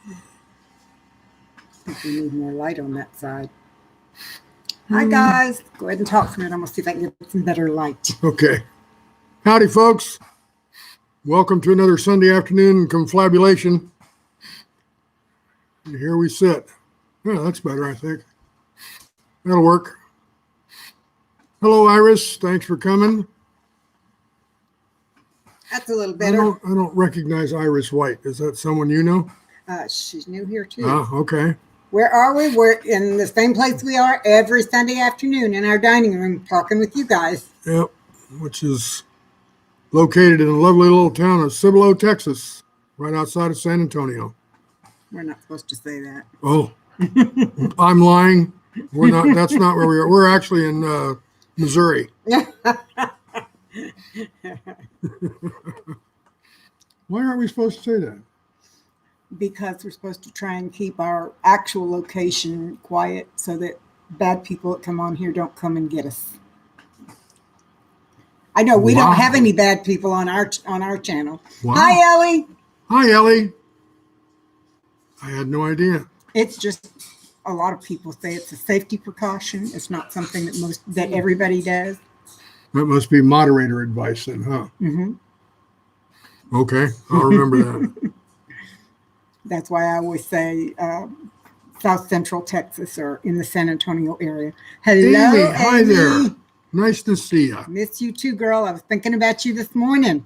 I think we need more light on that side. Hi, guys. Go ahead and talk for a minute. I'm going to see if I can get some better light. Okay. Howdy, folks. Welcome to another Sunday afternoon confabulation. And here we sit. Yeah, that's better, I think. That'll work. Hello, Iris. Thanks for coming. That's a little better. I don't recognize Iris White. Is that someone you know? She's new here, too. Ah, okay. Where are we? We're in the same place we are every Sunday afternoon in our dining room talking with you guys. Yep, which is located in the lovely little town of Cibolo, Texas, right outside of San Antonio. We're not supposed to say that. Oh, I'm lying. We're not. That's not where we are. We're actually in Missouri. Why aren't we supposed to say that? Because we're supposed to try and keep our actual location quiet so that bad people that come on here don't come and get us. I know we don't have any bad people on our channel. Wow. Hi, Ellie. Hi, Ellie. I had no idea. It's just a lot of people say it's a safety precaution. It's not something that everybody does. That must be moderator advice then, huh? Mm-hmm. Okay, I'll remember that. That's why I always say South Central Texas or in the San Antonio area. Hello, Amy. Hi Amy. there. Nice to see you. Miss you too, girl. I was thinking about you this morning.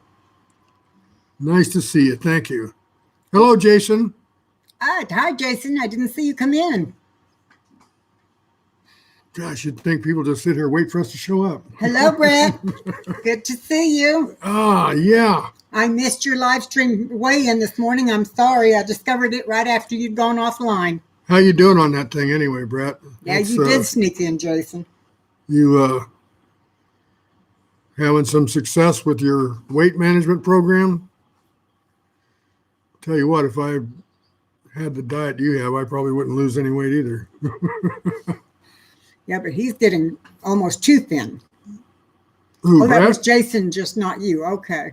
Nice to see you. Thank you. Hello, Jason. Hi, Jason. I didn't see you come in. Gosh, you'd think people just sit here and wait for us to show up. Hello, Brett. Good to see you. Yeah. I missed your live stream weigh-in this morning. I'm sorry. I discovered it right after you'd gone offline. How you doing on that thing anyway, Brett? Yeah, you did sneak in, Jason. You having some success with your weight management program? Tell you what, if I had the diet you have, I probably wouldn't lose any weight either. Yeah, but he's getting almost too thin. Ooh, that was Jason, just not you. Okay.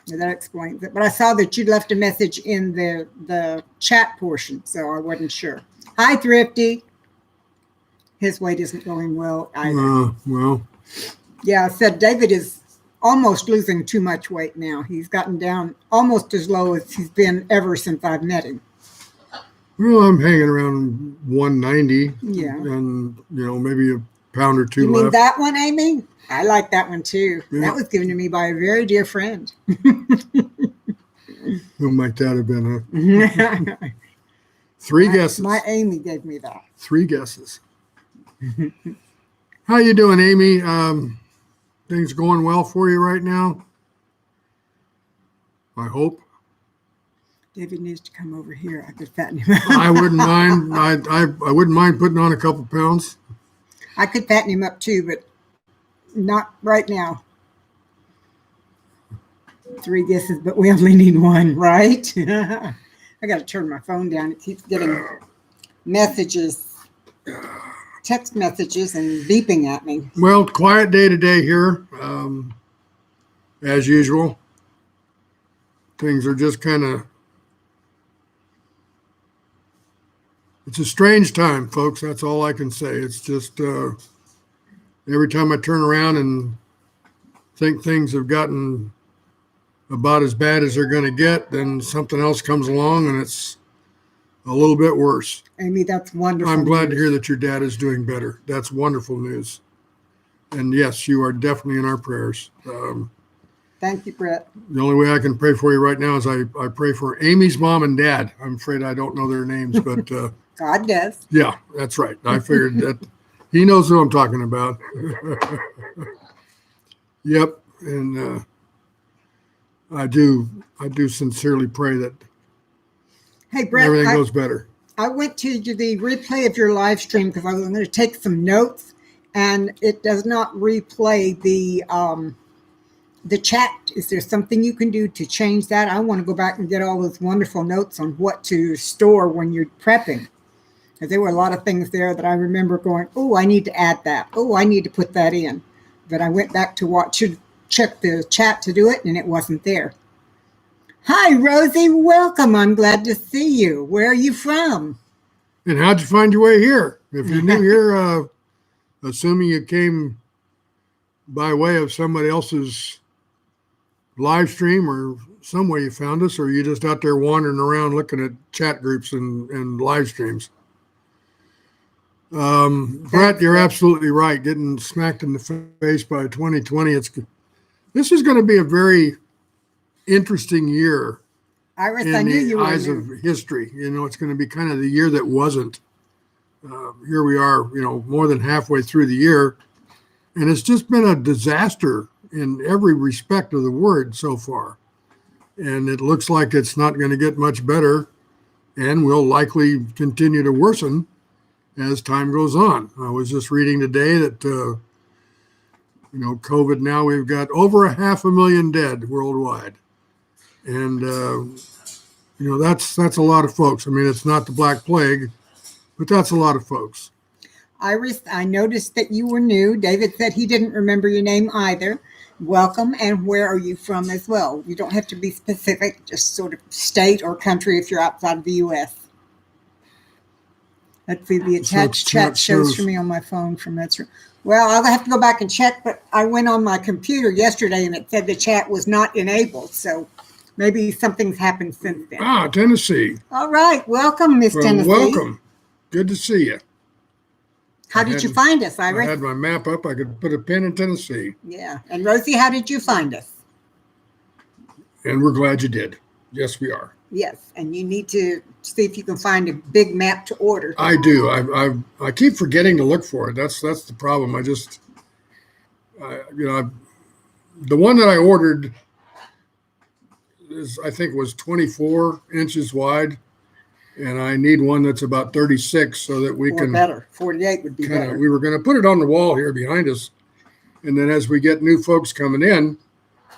That explains it. But I saw that you left a message in the chat portion, so I wasn't sure. Hi, Thrifty. His weight isn't going well either. Well. Yeah, I said David is almost losing too much weight now. He's gotten down almost as low as he's been ever since I've met him. Well, I'm hanging around 190. Yeah. And, maybe a pound or two left. You mean that one, Amy? I like that one, too. Yeah. That was given to me by a very dear friend. Who might that have been, huh? Three guesses. My Amy gave me that. 3 guesses. How you doing, Amy? Things going well for you right now? I hope. David needs to come over here. I could fatten him up. I wouldn't mind. I wouldn't mind putting on a couple pounds. I could fatten him up too, but not right now. 3 guesses, but we only need 1, right? I got to turn my phone down. It keeps getting messages, text messages, and beeping at me. Well, quiet day today here, as usual. Things are just kind of. It's a strange time, folks. That's all I can say. It's just every time I turn around and think things have gotten about as bad as they're going to get, then something else comes along and it's a little bit worse. Amy, that's wonderful. I'm glad to hear that your dad is doing better. That's wonderful news. And yes, you are definitely in our prayers. Thank you, Brett. The only way I can pray for you right now is I pray for Amy's mom and dad. I'm afraid I don't know their names, but God does. Yeah, that's right. I figured that he knows who I'm talking about. Yep, and I do sincerely pray that Brett, everything goes better. I went to the replay of your live stream because I was going to take some notes, and it does not replay the chat. Is there something you can do to change that? I want to go back and get all those wonderful notes on what to store when you're prepping. Because there were a lot of things there that I remember going, oh, I need to add that. Oh, I need to put that in. But I went back to check the chat to do it, and it wasn't there. Hi, Rosie. Welcome. I'm glad to see you. Where are you from? And how'd you find your way here? If you're new here, assuming you came by way of somebody else's live stream or some way you found us, or you just out there wandering around looking at chat groups and live streams. Brett, you're absolutely right. Getting smacked in the face by 2020. This is going to be a very interesting year Iris, in I knew the you were eyes new. of history. It's going to be kind of the year that wasn't. Here we are, more than halfway through the year, and it's just been a disaster in every respect of the word so far. And it looks like it's not going to get much better and will likely continue to worsen as time goes on. I was just reading today that, COVID now we've got over 500,000 dead worldwide. And, that's a lot of folks. I mean, it's not the Black Plague, but that's a lot of folks. Iris, I noticed that you were new. David said he didn't remember your name either. Welcome, and where are you from as well? You don't have to be specific, just sort of state or country if you're outside of the U.S. Let's see, the attached chat shows for me on my phone from that's. Well, I'll have to go back and check, but I went on my computer yesterday and it said the chat was not enabled, so maybe something's happened since then. Tennessee. All right, welcome, Miss Tennessee. Welcome. Good to see you. How did you find us, Iris? I had my map up. I could put a pin in Tennessee. Yeah. And Rosie, how did you find us? And we're glad you did. Yes, we are. Yes. And you need to see if you can find a big map to order. I do. I keep forgetting to look for it. That's the problem. The one that I ordered I think was 24 inches wide. And I need one that's about 36 so that we can. Better. 48 would be better. We were going to put it on the wall here behind us. And then as we get new folks coming in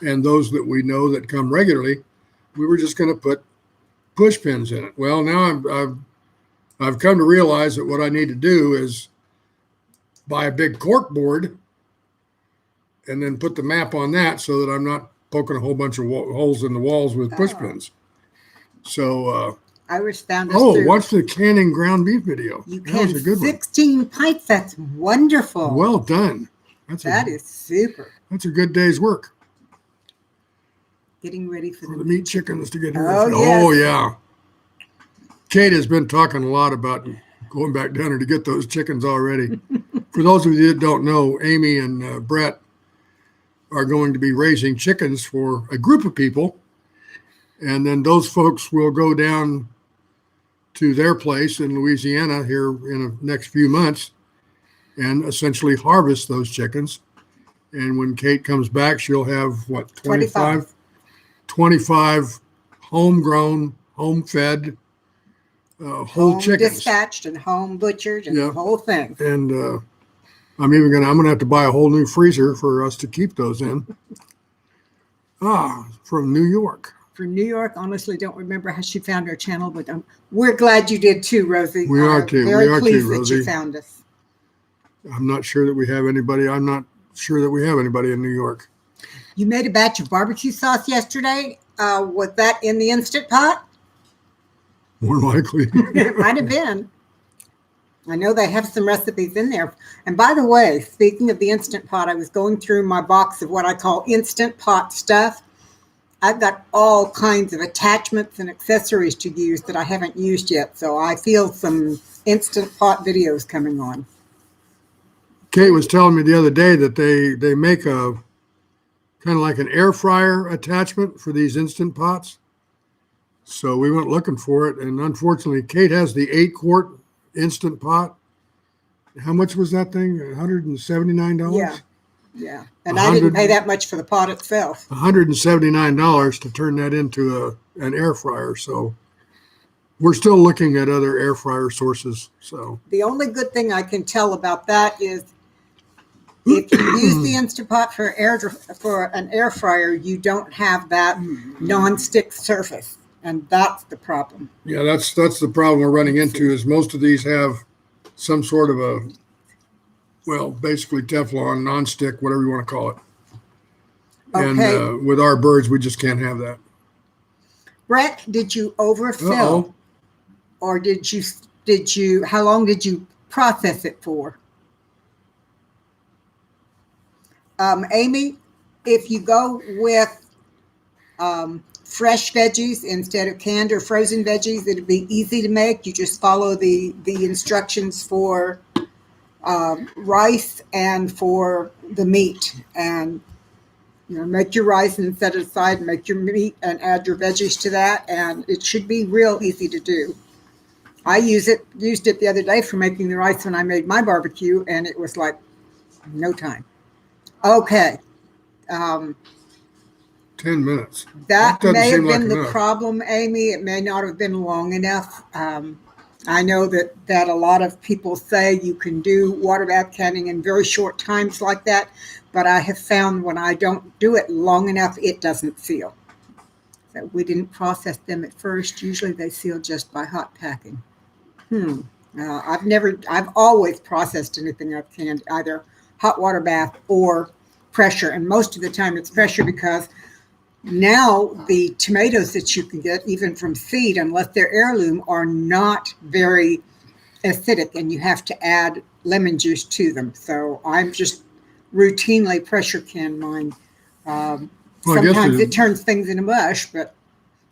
and those that we know that come regularly, we were just going to put push pins in it. Well, now I've come to realize that what I need to do is buy a big cork board and then put the map on that so that I'm not poking a whole bunch of holes in the walls with push pins. So, Iris found us through. Watch the canning ground beef video. That was a good 16 pints. That's wonderful. Well done. That is super. That's a good day's work. Getting ready for the meat chickens to get here. Yes. Oh, yeah. Kate has been talking a lot about going back down there to get those chickens already. For those of you that don't know, Amy and Brett are going to be raising chickens for a group of people. And then those folks will go down to their place in Louisiana here in the next few months and essentially harvest those chickens. And when Kate comes back, she'll have 25 homegrown, home-fed, whole chickens. Dispatched and home butchered and the whole thing. And I'm going to have to buy a whole new freezer for us to keep those in. From New York. From New York. Honestly, don't remember how she found our channel, but we're glad you did too, Rosie. We are too. Very pleased that you found us. I'm not sure that we have anybody. I'm not sure that we have anybody in New York. You made a batch of barbecue sauce yesterday. Was that in the Instant Pot? More likely. It might have been. I know they have some recipes in there. And by the way, speaking of the Instant Pot, I was going through my box of what I call Instant Pot stuff. I've got all kinds of attachments and accessories to use that I haven't used yet. So I feel some Instant Pot videos coming on. Kate was telling me the other day that they make a kind of like an air fryer attachment for these Instant Pots. So we went looking for it. And unfortunately, Kate has the 8-quart Instant Pot. How much was that thing? $179? Yeah. And I didn't pay that much for the pot itself. $179 to turn that into an air fryer. So we're still looking at other air fryer sources. So the only good thing I can tell about that is if you use the Instant Pot for an air fryer, you don't have that non-stick surface. And that's the problem. Yeah, that's the problem we're running into is most of these have some sort of basically Teflon, non-stick, whatever you want to call it. Okay. And with our birds, we just can't have that. Brett, did you overfill? Uh-oh. Or how long did you process it for? Amy, if you go with fresh veggies instead of canned or frozen veggies, it'd be easy to make. You just follow the instructions for rice and for the meat, and make your rice and set it aside, make your meat and add your veggies to that, and it should be real easy to do. I used it the other day for making the rice when I made my barbecue, and it was like no time. Okay. 10 minutes. That doesn't may have seem like been the enough. problem, Amy. It may not have been long enough. I know that a lot of people say you can do water bath canning in very short times like that, but I have found when I don't do it long enough, it doesn't seal. So we didn't process them at first. Usually they seal just by hot packing. I've always processed anything I've canned, either hot water bath or pressure. And most of the time it's pressure, because now the tomatoes that you can get, even from seed, unless they're heirloom, are not very acidic, and you have to add lemon juice to them. So I'm just routinely pressure can mine. Sometimes it turns things into mush, but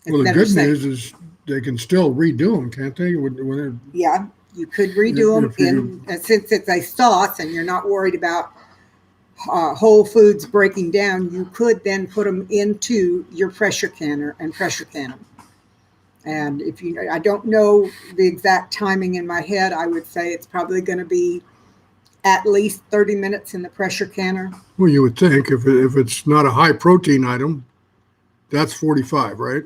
it's Well, the better good safe. news is they can still redo them, can't they? Yeah, you could redo them since it's a sauce and you're not worried about whole foods breaking down. You could then put them into your pressure canner and pressure can them. And I don't know the exact timing in my head. I would say it's probably going to be at least 30 minutes in the pressure canner. Well, you would think if it's not a high protein item, that's 45, right?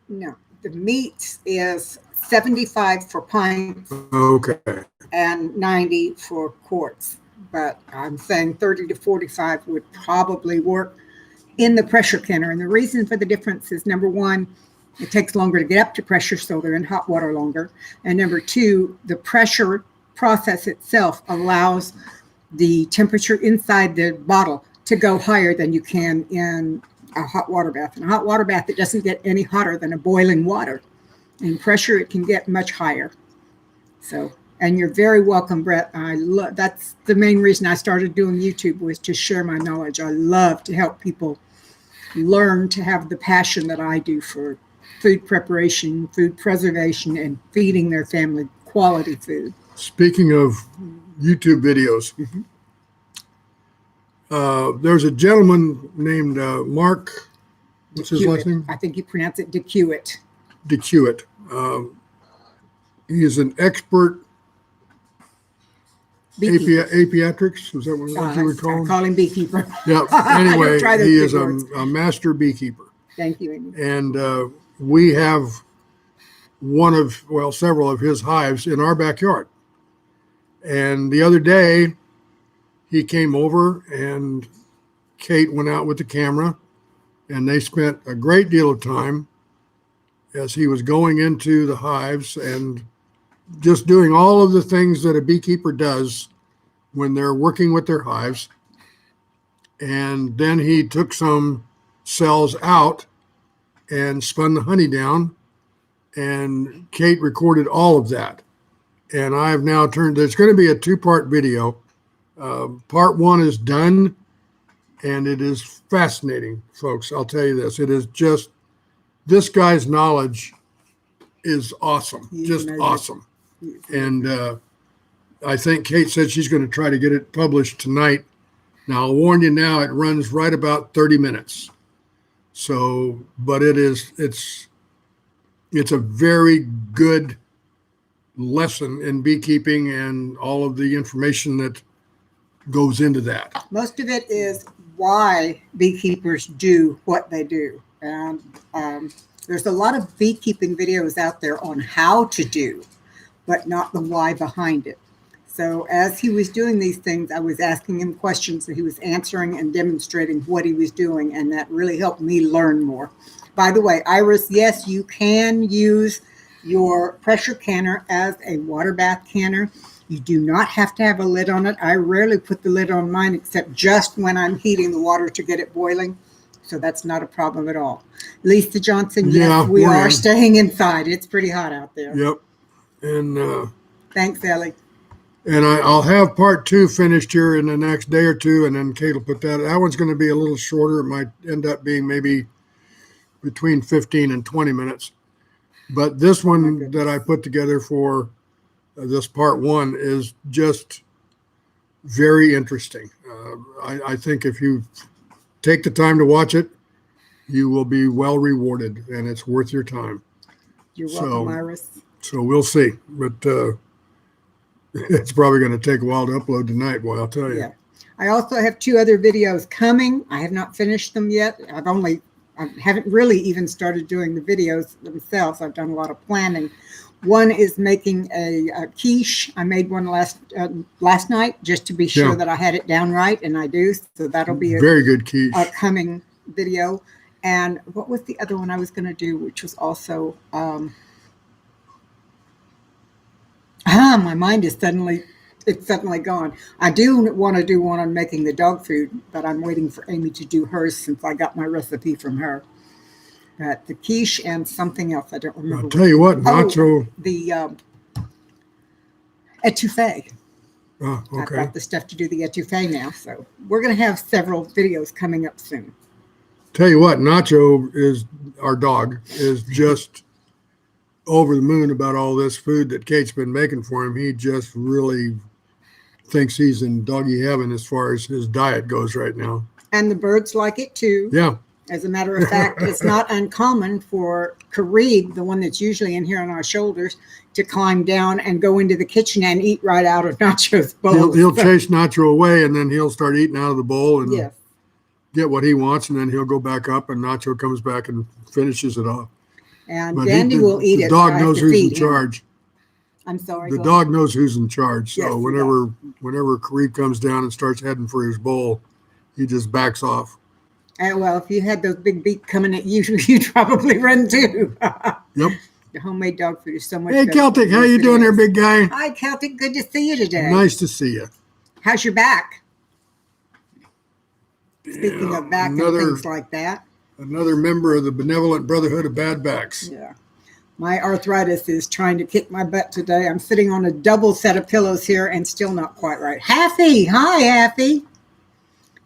No, the meat is 75 for pints. Okay. And 90 for quarts. But I'm saying 30 to 45 would probably work in the pressure canner. And the reason for the difference is, number one, it takes longer to get up to pressure, so they're in hot water longer. And number two, the pressure process itself allows the temperature inside the bottle to go higher than you can in a hot water bath. In a hot water bath, it doesn't get any hotter than a boiling water. In pressure, it can get much higher. So, and you're very welcome, Brett. That's the main reason I started doing YouTube, was to share my knowledge. I love to help people learn to have the passion that I do for food preparation, food preservation, and feeding their family quality food. Speaking of YouTube videos, there's a gentleman named Mark. What's his last name? I think you pronounce it DeCuit. DeCuit. He is an expert apiatrics. Is that what you would call him? I call him beekeeper. Yeah. Anyway, he is a master beekeeper. Thank you, Amy. And we have several of his hives in our backyard. And the other day, he came over and Kate went out with the camera, and they spent a great deal of time as he was going into the hives and just doing all of the things that a beekeeper does when they're working with their hives. And then he took some cells out and spun the honey down, and Kate recorded all of that. And I've now there's going to be a 2-part video. Part 1 is done, and it is fascinating, folks. I'll tell you this. It is just, this guy's knowledge is awesome. Just awesome. And I think Kate said she's going to try to get it published tonight. Now, I'll warn you now, it runs right about 30 minutes. So, but it's a very good lesson in beekeeping and all of the information that goes into that. Most of it is why beekeepers do what they do. And there's a lot of beekeeping videos out there on how to do, but not the why behind it. So as he was doing these things, I was asking him questions that he was answering and demonstrating what he was doing, and that really helped me learn more. By the way, Iris, yes, you can use your pressure canner as a water bath canner. You do not have to have a lid on it. I rarely put the lid on mine except just when I'm heating the water to get it boiling. so that's not a problem at all. Lisa Johnson, yes, Yeah, we we're are in. staying inside. It's pretty hot out there. Yep. And Thanks, Ellie. I'll have part 2 finished here in the next day or two, and then Kate will put that. That one's going to be a little shorter. It might end up being maybe between 15 and 20 minutes. But this one that I put together for this part 1 is just very interesting. I think if you take the time to watch it, you will be well rewarded, and it's worth your time. You're welcome, Iris. So we'll see. But it's probably going to take a while to upload tonight, boy, I'll tell you. Yeah. I also have 2 other videos coming. I have not finished them yet. I haven't really even started doing the videos themselves. I've done a lot of planning. One is making a quiche. I made one last night just to be sure that I had it down right, and I do. So that'll be a very good quiche. A coming video. And what was the other one I was going to do, which was also my mind is suddenly gone. I do want to do one on making the dog food, but I'm waiting for Amy to do hers since I got my recipe from her. The quiche and something else. I don't remember. I'll tell you what, nacho. The etouffee. Oh, okay. I've got the stuff to do the etouffee now, so we're going to have several videos coming up soon. Tell you what, Nacho is our dog is just over the moon about all this food that Kate's been making for him. He just really thinks he's in doggy heaven as far as his diet goes right now. And the birds like it too. Yeah. As a matter of fact, it's not uncommon for Karib, the one that's usually in here on our shoulders, to climb down and go into the kitchen and eat right out of Nacho's bowl. He'll chase Nacho away, and then he'll start eating out of the bowl and get what he wants, and then he'll go back up, and Nacho comes back and finishes it off. And Dandy will eat it. The dog knows who's in charge. I'm sorry. The dog knows who's in charge. So whenever Karib comes down and starts heading for his bowl, he just backs off. Well, if you had those big beaks coming at you, you'd probably run too. Yep. The homemade dog food is so much Hey, better. Celtic, how you doing there, big guy? Hi, Celtic. Good to see you today. Nice to see you. How's your back? Speaking of back and things like that. Another member of the Benevolent Brotherhood of Bad Backs. Yeah. My arthritis is trying to kick my butt today. I'm sitting on a double set of pillows here and still not quite right. Haffy. Hi, Haffy.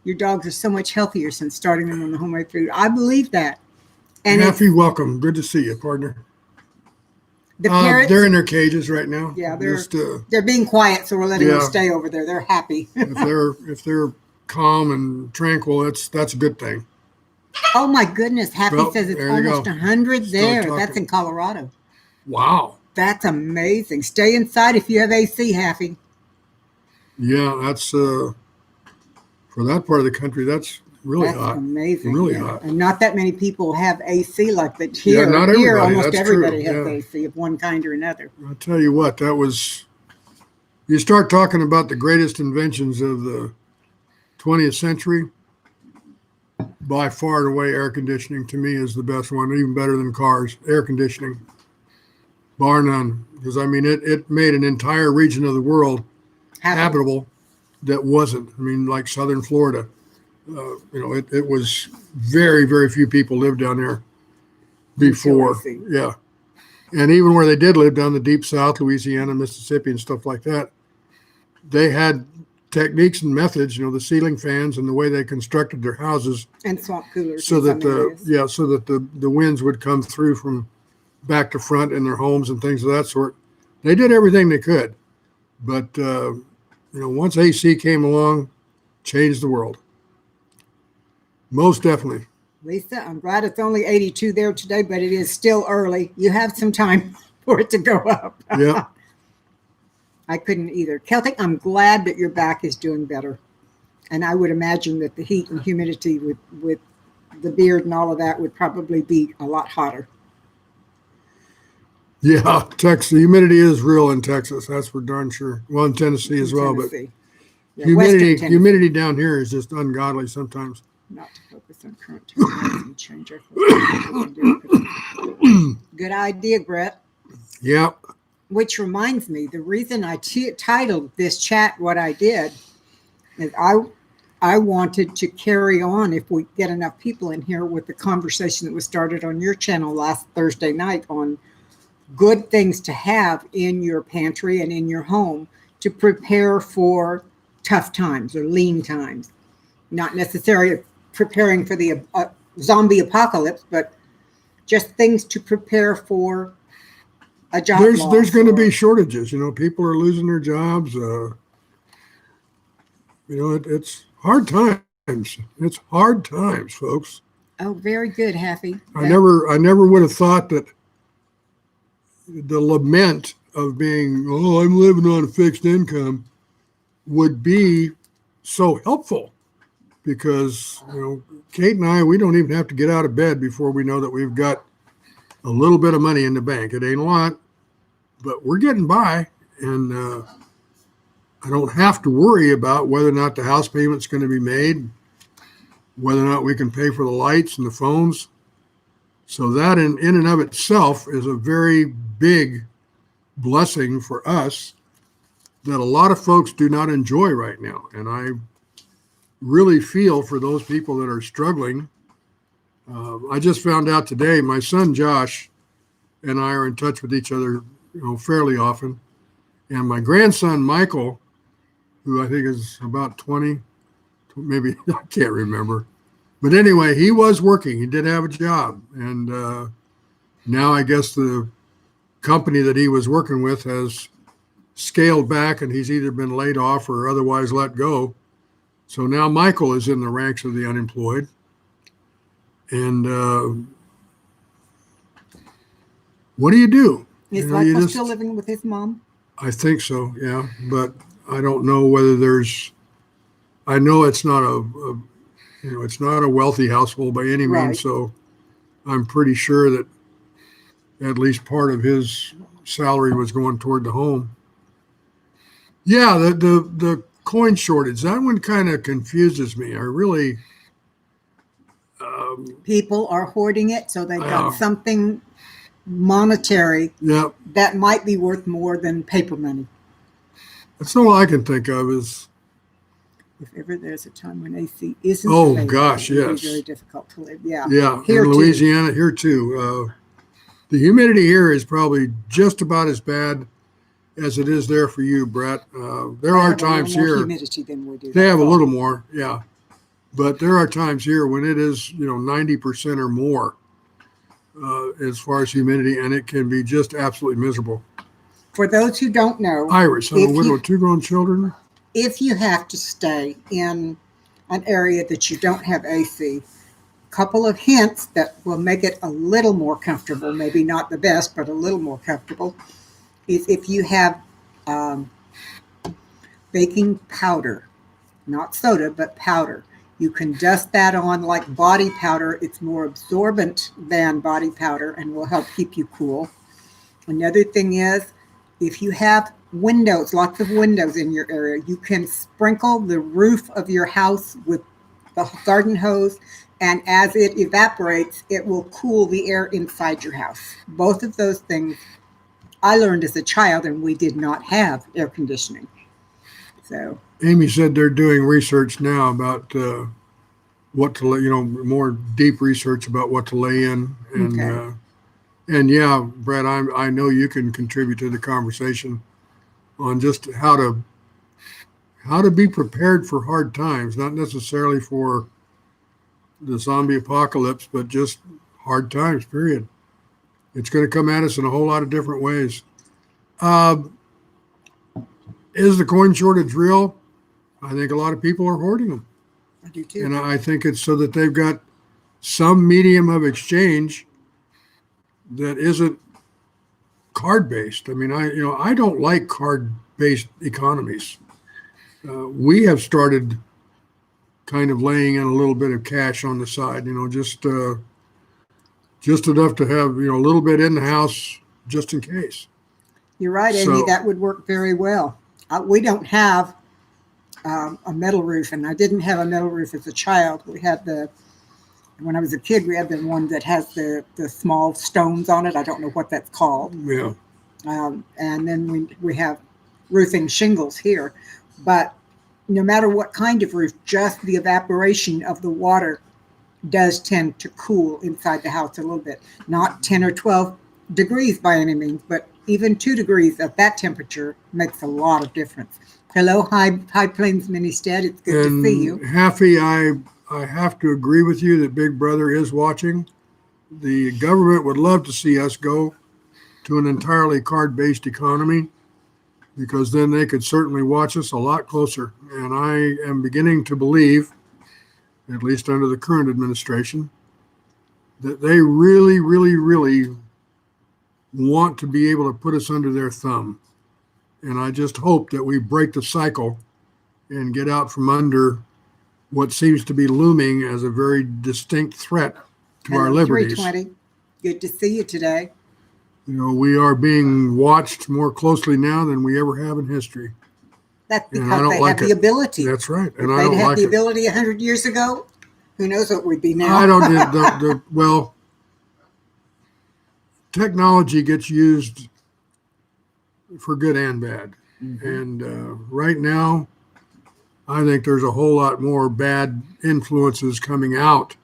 Your dogs are so much healthier since starting them on the homemade food. I believe that. And Happy, welcome. Good to see you, partner. The parrots, they're in their cages right now. Yeah, they're being quiet, so we're letting them stay over there. They're happy. if they're calm and tranquil, that's a good thing. Oh my goodness! Happy says it's almost 100 there. That's in Colorado. Wow, that's amazing. Stay inside if you have AC, Happy. Yeah, that's for that part of the country. That's really hot. That's amazing. Really hot. And not that many people have AC like that here. Yeah, not everybody. Here, almost that's everybody true. has AC of one kind or another. I'll tell you what, you start talking about the greatest inventions of the 20th century. By far and away, air conditioning to me is the best one, even better than cars. Air conditioning, bar none. Because, I mean, it made an entire region of the world habitable that wasn't. I mean, like southern Florida. It was very, very few people lived down there before. Yeah. And even where they did live down the deep south, Louisiana, Mississippi, and stuff like that, they had techniques and methods, the ceiling fans and the way they constructed their houses. And swamp coolers. So that the winds would come through from back to front in their homes and things of that sort. They did everything they could. But, once AC came along, changed the world. Most definitely. Lisa, I'm glad it's only 82 there today, but it is still early. You have some time for it to go up. Yeah. I couldn't either. Celtic, I'm glad that your back is doing better. And I would imagine that the heat and humidity with the beard and all of that would probably be a lot hotter. Yeah, Texas. The humidity is real in Texas. That's for darn sure. Well, in Tennessee as well. But humidity down here is just ungodly sometimes. Not to focus on current and change our Good idea, Brett. Yeah. Which reminds me, the reason I titled this chat what I did is I I wanted to carry on, if we get enough people in here, with the conversation that was started on your channel last Thursday night on good things to have in your pantry and in your home to prepare for tough times or lean times. Not necessarily preparing for the zombie apocalypse, but just things to prepare for a job loss. There's going to be shortages. People are losing their jobs. It's hard times. It's hard times, folks. Oh, very good, Happy. I never would have thought that the lament of being, I'm living on a fixed income, would be so helpful, because Kate and I, we don't even have to get out of bed before we know that we've got a little bit of money in the bank. It ain't a lot, but we're getting by, and I don't have to worry about whether or not the house payment's going to be made, whether or not we can pay for the lights and the phones. So that in and of itself is a very big blessing for us that a lot of folks do not enjoy right now. And I really feel for those people that are struggling. I just found out today, my son Josh and I are in touch with each other fairly often. And my grandson Michael, who I think is about 20, maybe, I can't remember. But anyway, he was working. He did have a job. And now I guess the company that he was working with has scaled back, and he's either been laid off or otherwise let go. So now Michael is in the ranks of the unemployed. And what do you do? Is Michael still living with his mom? I think so, yeah. But I don't know whether I know it's not it's not a wealthy household by any means. Right. So I'm pretty sure that at least part of his salary was going toward the home. Yeah, the coin shortage, that one kind of confuses me. I really... people are hoarding it, so they've got something monetary that might be worth more than paper money. That's all I can think of is... If ever there's a time when AC isn't available, gosh, yes. It would be very difficult to live. Yeah. Here in Louisiana, here too. The humidity here is probably just about as bad as it is there for you, Brett. There are times here. Humidity than we do. They have a little more, yeah. But there are times here when it is, 90% or more as far as humidity, and it can be just absolutely miserable. For those who don't know, Iris, I'm a widow with 2 grown children. If you have to stay in an area that you don't have AC, a couple of hints that will make it a little more comfortable, maybe not the best, but a little more comfortable, is if you have baking powder, not soda, but powder. You can dust that on like body powder. It's more absorbent than body powder and will help keep you cool. Another thing is, if you have windows, lots of windows in your area, you can sprinkle the roof of your house with the garden hose, and as it evaporates, it will cool the air inside your house. Both of those things I learned as a child, and we did not have air conditioning. So Amy said they're doing research now about what to lay, more deep research about what to lay in. And okay. And yeah, Brett, I know you can contribute to the conversation on just how to be prepared for hard times, not necessarily for the zombie apocalypse, but just hard times, period. It's going to come at us in a whole lot of different ways. Is the coin shortage real? I think a lot of people are hoarding them. I do too. And I think it's so that they've got some medium of exchange that isn't card-based. I mean, I don't like card-based economies. We have started kind of laying in a little bit of cash on the side, just enough to have, a little bit in the house just in case. You're right, Amy. That would work very well. We don't have a metal roof, and I didn't have a metal roof as a child. We had when I was a kid, we had the one that has the small stones on it. I don't know what that's called. Yeah. And then we have roofing shingles here. But no matter what kind of roof, just the evaporation of the water does tend to cool inside the house a little bit. Not 10 or 12 degrees by any means, but even 2 degrees at that temperature makes a lot of difference. Hello, High Plains Ministed. It's good to see you. Happy, I have to agree with you that Big Brother is watching. The government would love to see us go to an entirely card-based economy, because then they could certainly watch us a lot closer. And I am beginning to believe, at least under the current administration, that they really, really, really want to be able to put us under their thumb. And I just hope that we break the cycle and get out from under what seems to be looming as a very distinct threat to our liberties. 320. Good to see you today. You know, we are being watched more closely now than we ever have in history. That's And I because don't they like have the it. ability. That's right. If And I they'd don't had like the it. ability 100 years ago, who knows what we'd be now. I don't, well, technology gets used for good and bad. And right now, I think there's a whole lot more bad influences coming out.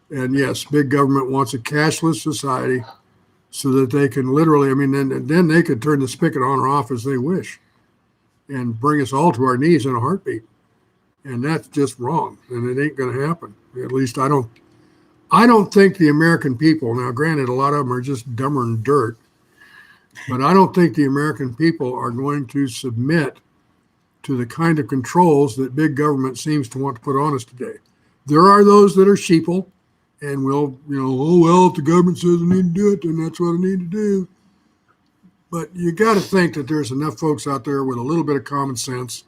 And yes, big government wants a cashless society so that they can literally, I mean, then they could turn the spigot on or off as they wish and bring us all to our knees in a heartbeat. And that's just wrong. And it ain't going to happen. At least I don't think the American people, now granted, a lot of them are just dumber than dirt, but I don't think the American people are going to submit to the kind of controls that big government seems to want to put on us today. There are those that are sheeple and will, oh, well, if the government says I need to do it, then that's what I need to do. But you got to think that there's enough folks out there with a little bit of common sense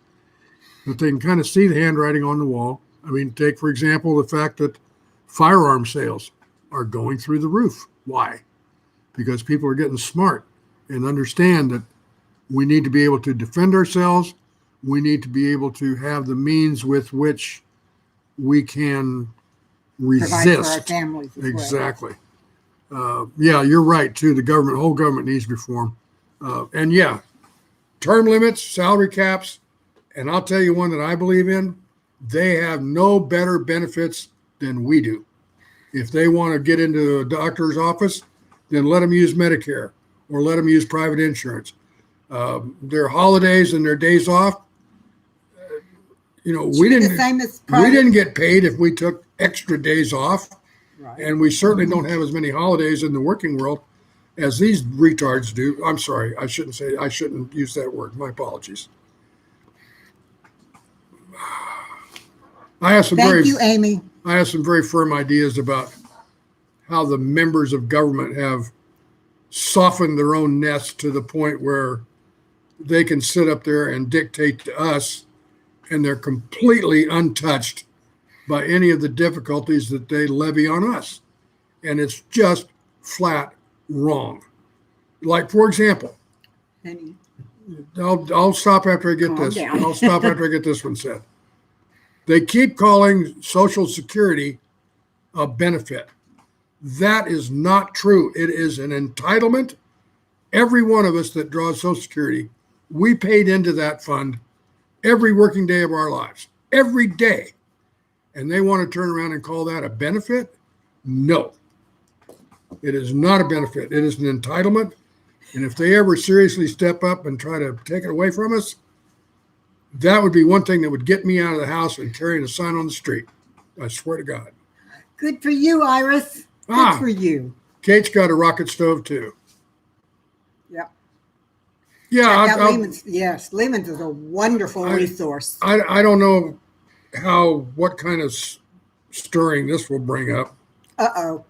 that they can kind of see the handwriting on the wall. I mean, take, for example, the fact that firearm sales are going through the roof. Why? Because people are getting smart and understand that we need to be able to defend ourselves. We need to be able to have the means with which we can resist. Provide for our families as Exactly. Yeah, you're right, too. The whole government needs reform. And yeah, term limits, salary caps, and I'll tell you one that I believe in. They have no better benefits than we do. If they want to get into a doctor's office, then let them use Medicare or let them use private insurance. Their holidays and their days off, we didn't get paid if we took extra days off. Right. And we certainly don't have as many holidays in the working world as these retards do. I'm sorry, I shouldn't use that word. My apologies. Thank you, Amy. I have some very firm ideas about how the members of government have softened their own nest to the point where they can sit up there and dictate to us, and they're completely untouched by any of the difficulties that they levy on us. And it's just flat wrong. Like, for example, Honey. I'll stop after I get Calm this. down. I'll stop after I get this one said. They keep calling Social Security a benefit. That is not true. It is an entitlement. Every one of us that draws Social Security, we paid into that fund every working day of our lives, every day. And they want to turn around and call that a benefit? No, it is not a benefit. It is an entitlement. And if they ever seriously step up and try to take it away from us, that would be one thing that would get me out of the house and carrying a sign on the street. I swear to God. Good for you, Iris. Good for you. Kate's got a rocket stove too. Yep. Yeah. Check out Lehman's. Yes, Lehman's is a wonderful resource. I don't know what kind of stirring this will bring up. Uh-oh.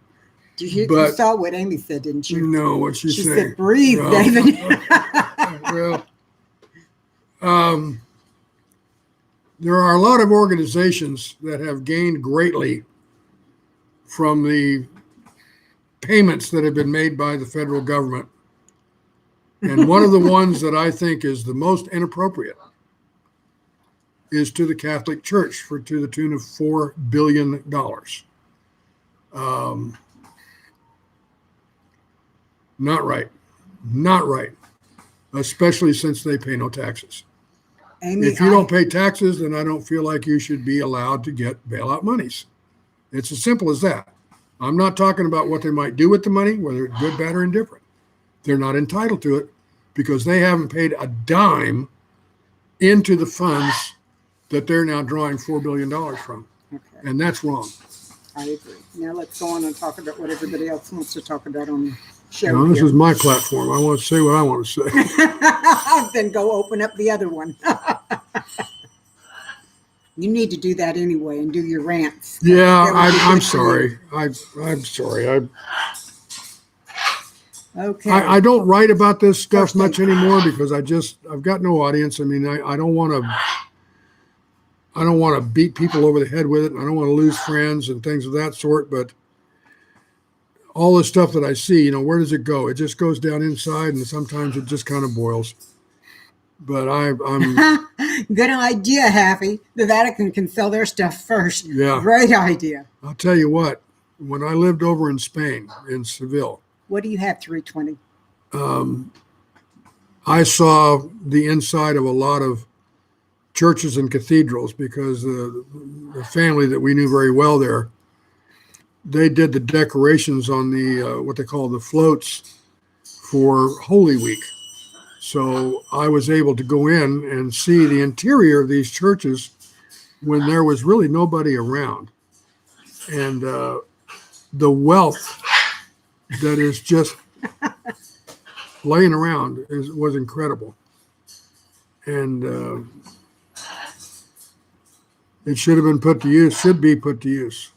You saw what Amy said, didn't you? No, what she She saying? said, breathe, David. Well, there are a lot of organizations that have gained greatly from the payments that have been made by the federal government. And one of the ones that I think is the most inappropriate is to the Catholic Church to the tune of $4 billion. Not right. Not right. Especially since they pay no taxes. Amy, If you don't pay taxes, then I don't feel like you should be allowed to get bailout monies. It's as simple as that. I'm not talking about what they might do with the money, whether it's good, bad, or indifferent. They're not entitled to it because they haven't paid a dime into the funds that they're now drawing $4 billion from. Okay, And that's wrong. I agree. Now let's go on and talk about what everybody else wants to talk about on the show. Now, this here. is my platform. I want to say what I want to say. Then go open up the other one. You need to do that anyway and do your rants. Yeah, That would be I'm good for you. sorry. I'm sorry. Okay. I don't write about this stuff First much thing. anymore because I've got no audience. I mean, I don't want to beat people over the head with it. I don't want to lose friends and things of that sort. But all the stuff that I see, where does it go? It just goes down inside, and sometimes it just kind of boils. But I'm Good idea, Happy. The Vatican can sell their stuff first. Yeah. Great idea. I'll tell you what. When I lived over in Spain, in Seville, What do you have, 320? I saw the inside of a lot of churches and cathedrals because the family that we knew very well there, they did the decorations on the what they call the floats for Holy Week. So I was able to go in and see the interior of these churches when there was really nobody around. And the wealth that is just laying around was incredible. And it should have been put to use, should be put to use.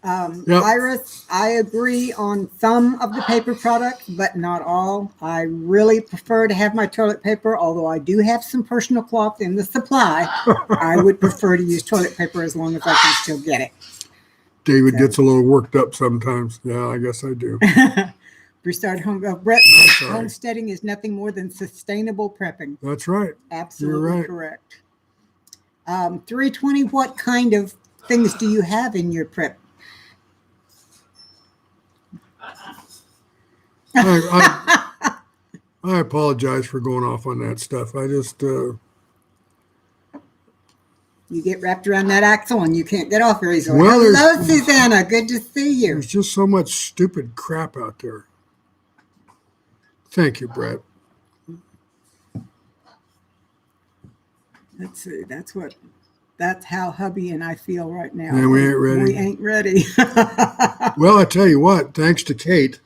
Yep. Iris, I agree on some of the paper products, but not all. I really prefer to have my toilet paper, although I do have some personal cloth in the supply. I would prefer to use toilet paper as long as I can still get it. David gets a little worked up sometimes. Yeah, I guess I do. Brett, sorry. homesteading is nothing more than sustainable prepping. That's right. Absolutely You're right. correct. 320, what kind of things do you have in your prep? I apologize for going off on that stuff. I just, You get wrapped around that axle and you can't get off very easily. Well, Hello, Susanna. Good to see you. there's just so much stupid crap out there. Thank you, Brett. Let's see. That's how hubby and I feel right now. Yeah, we ain't ready. We ain't ready. Well, I tell you what, thanks to Kate,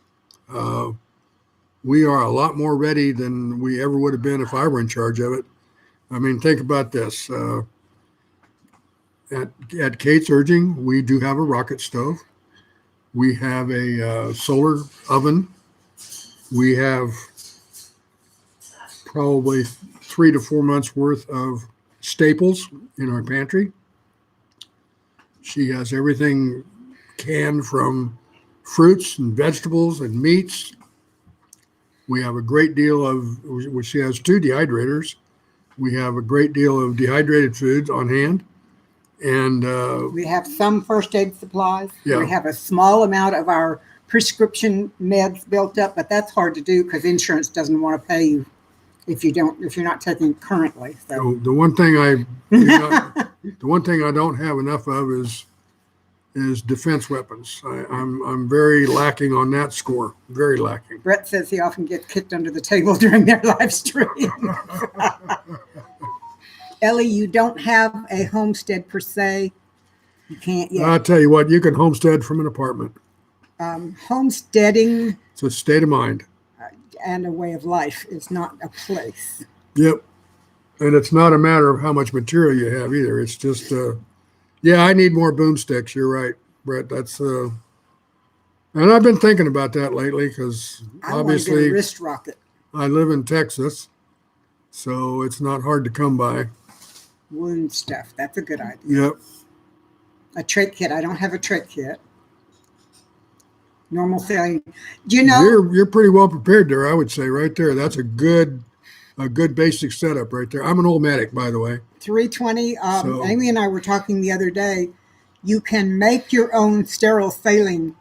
we are a lot more ready than we ever would have been if I were in charge of it. I mean, think about this. At Kate's urging, we do have a rocket stove. We have a solar oven. We have probably 3 to 4 months worth of staples in our pantry. She has everything canned from fruits and vegetables and meats. We have a great deal of, she has 2 dehydrators. We have a great deal of dehydrated foods on hand. And We have some first aid supplies. Yeah. We have a small amount of our prescription meds built up, but that's hard to do because insurance doesn't want to pay you if you're not taking it currently. So the one thing the one thing I don't have enough of is defense weapons. I'm very lacking on that score. Very lacking. Brett says he often gets kicked under the table during their live stream. Ellie, you don't have a homestead per se. You can't yet. I'll tell you what, you can homestead from an apartment. Homesteading It's a state of mind. and a way of life is not a place. Yep. And it's not a matter of how much material you have either. It's just, yeah, I need more boomsticks. You're right, Brett. That's, and I've been thinking about that lately because I want to obviously get a wrist rocket. I live in Texas, so it's not hard to come by. Wound stuff. That's a good idea. Yep. A trait kit. I don't have a trait kit. Normal saline. Do you know? You're pretty well prepared there, I would say, right there. That's a good basic setup right there. I'm an old medic, by the way. 320. So- Amy and I were talking the other day. You can make your own sterile saline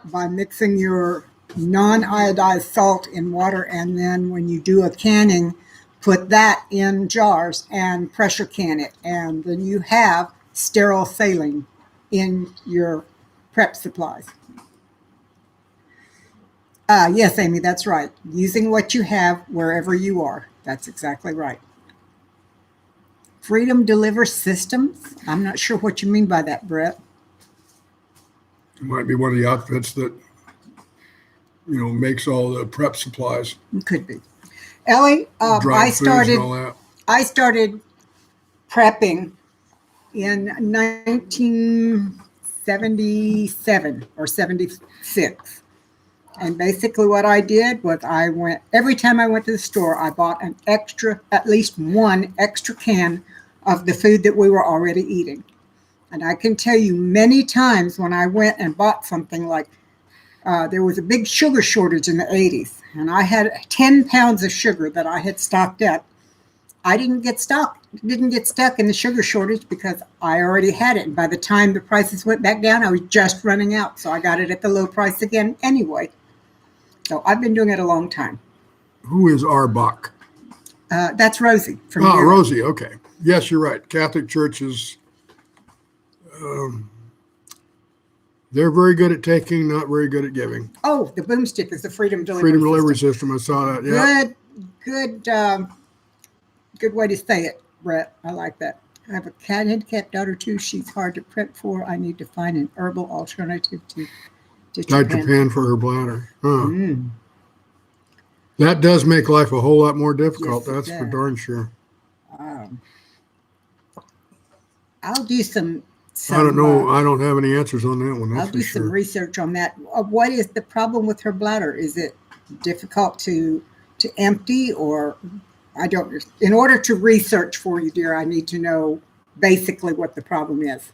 by mixing your non-iodized salt in water, and then when you do a canning, put that in jars and pressure can it, and then you have sterile saline in your prep supplies. Yes, Amy, that's right. Using what you have wherever you are. That's exactly right. Freedom Deliver Systems? I'm not sure what you mean by that, Brett. It might be one of the outfits that, makes all the prep supplies. It could be. Ellie, Dried foods and all that. I started prepping in 1977 or 76. And basically what I did was every time I went to the store, I bought at least one extra can of the food that we were already eating. And I can tell you many times when I went and bought something like, there was a big sugar shortage in the 80s, and I had 10 pounds of sugar that I had stocked up. I didn't get stuck in the sugar shortage because I already had it. And by the time the prices went back down, I was just running out. So I got it at the low price again anyway. So I've been doing it a long time. Who is Arbach? That's Rosie from Europe. Europe. Rosie, okay. Yes, you're right. Catholic churches, they're very good at taking, not very good at giving. Oh, the boomstick is the Freedom Delivery System. I saw that. Yeah. Good way to say it, Brett. I like that. I have a handicapped daughter too. She's hard to prep for. I need to find an herbal alternative to Diapan for her bladder. Huh. That does make life a whole lot more difficult. Yes, that's for darn sure. I'll do some. I don't know. I don't have any answers on that one. I'll do some research on that. What is the problem with her bladder? Is it difficult to empty, or I don't? In order to research for you, dear, I need to know basically what the problem is.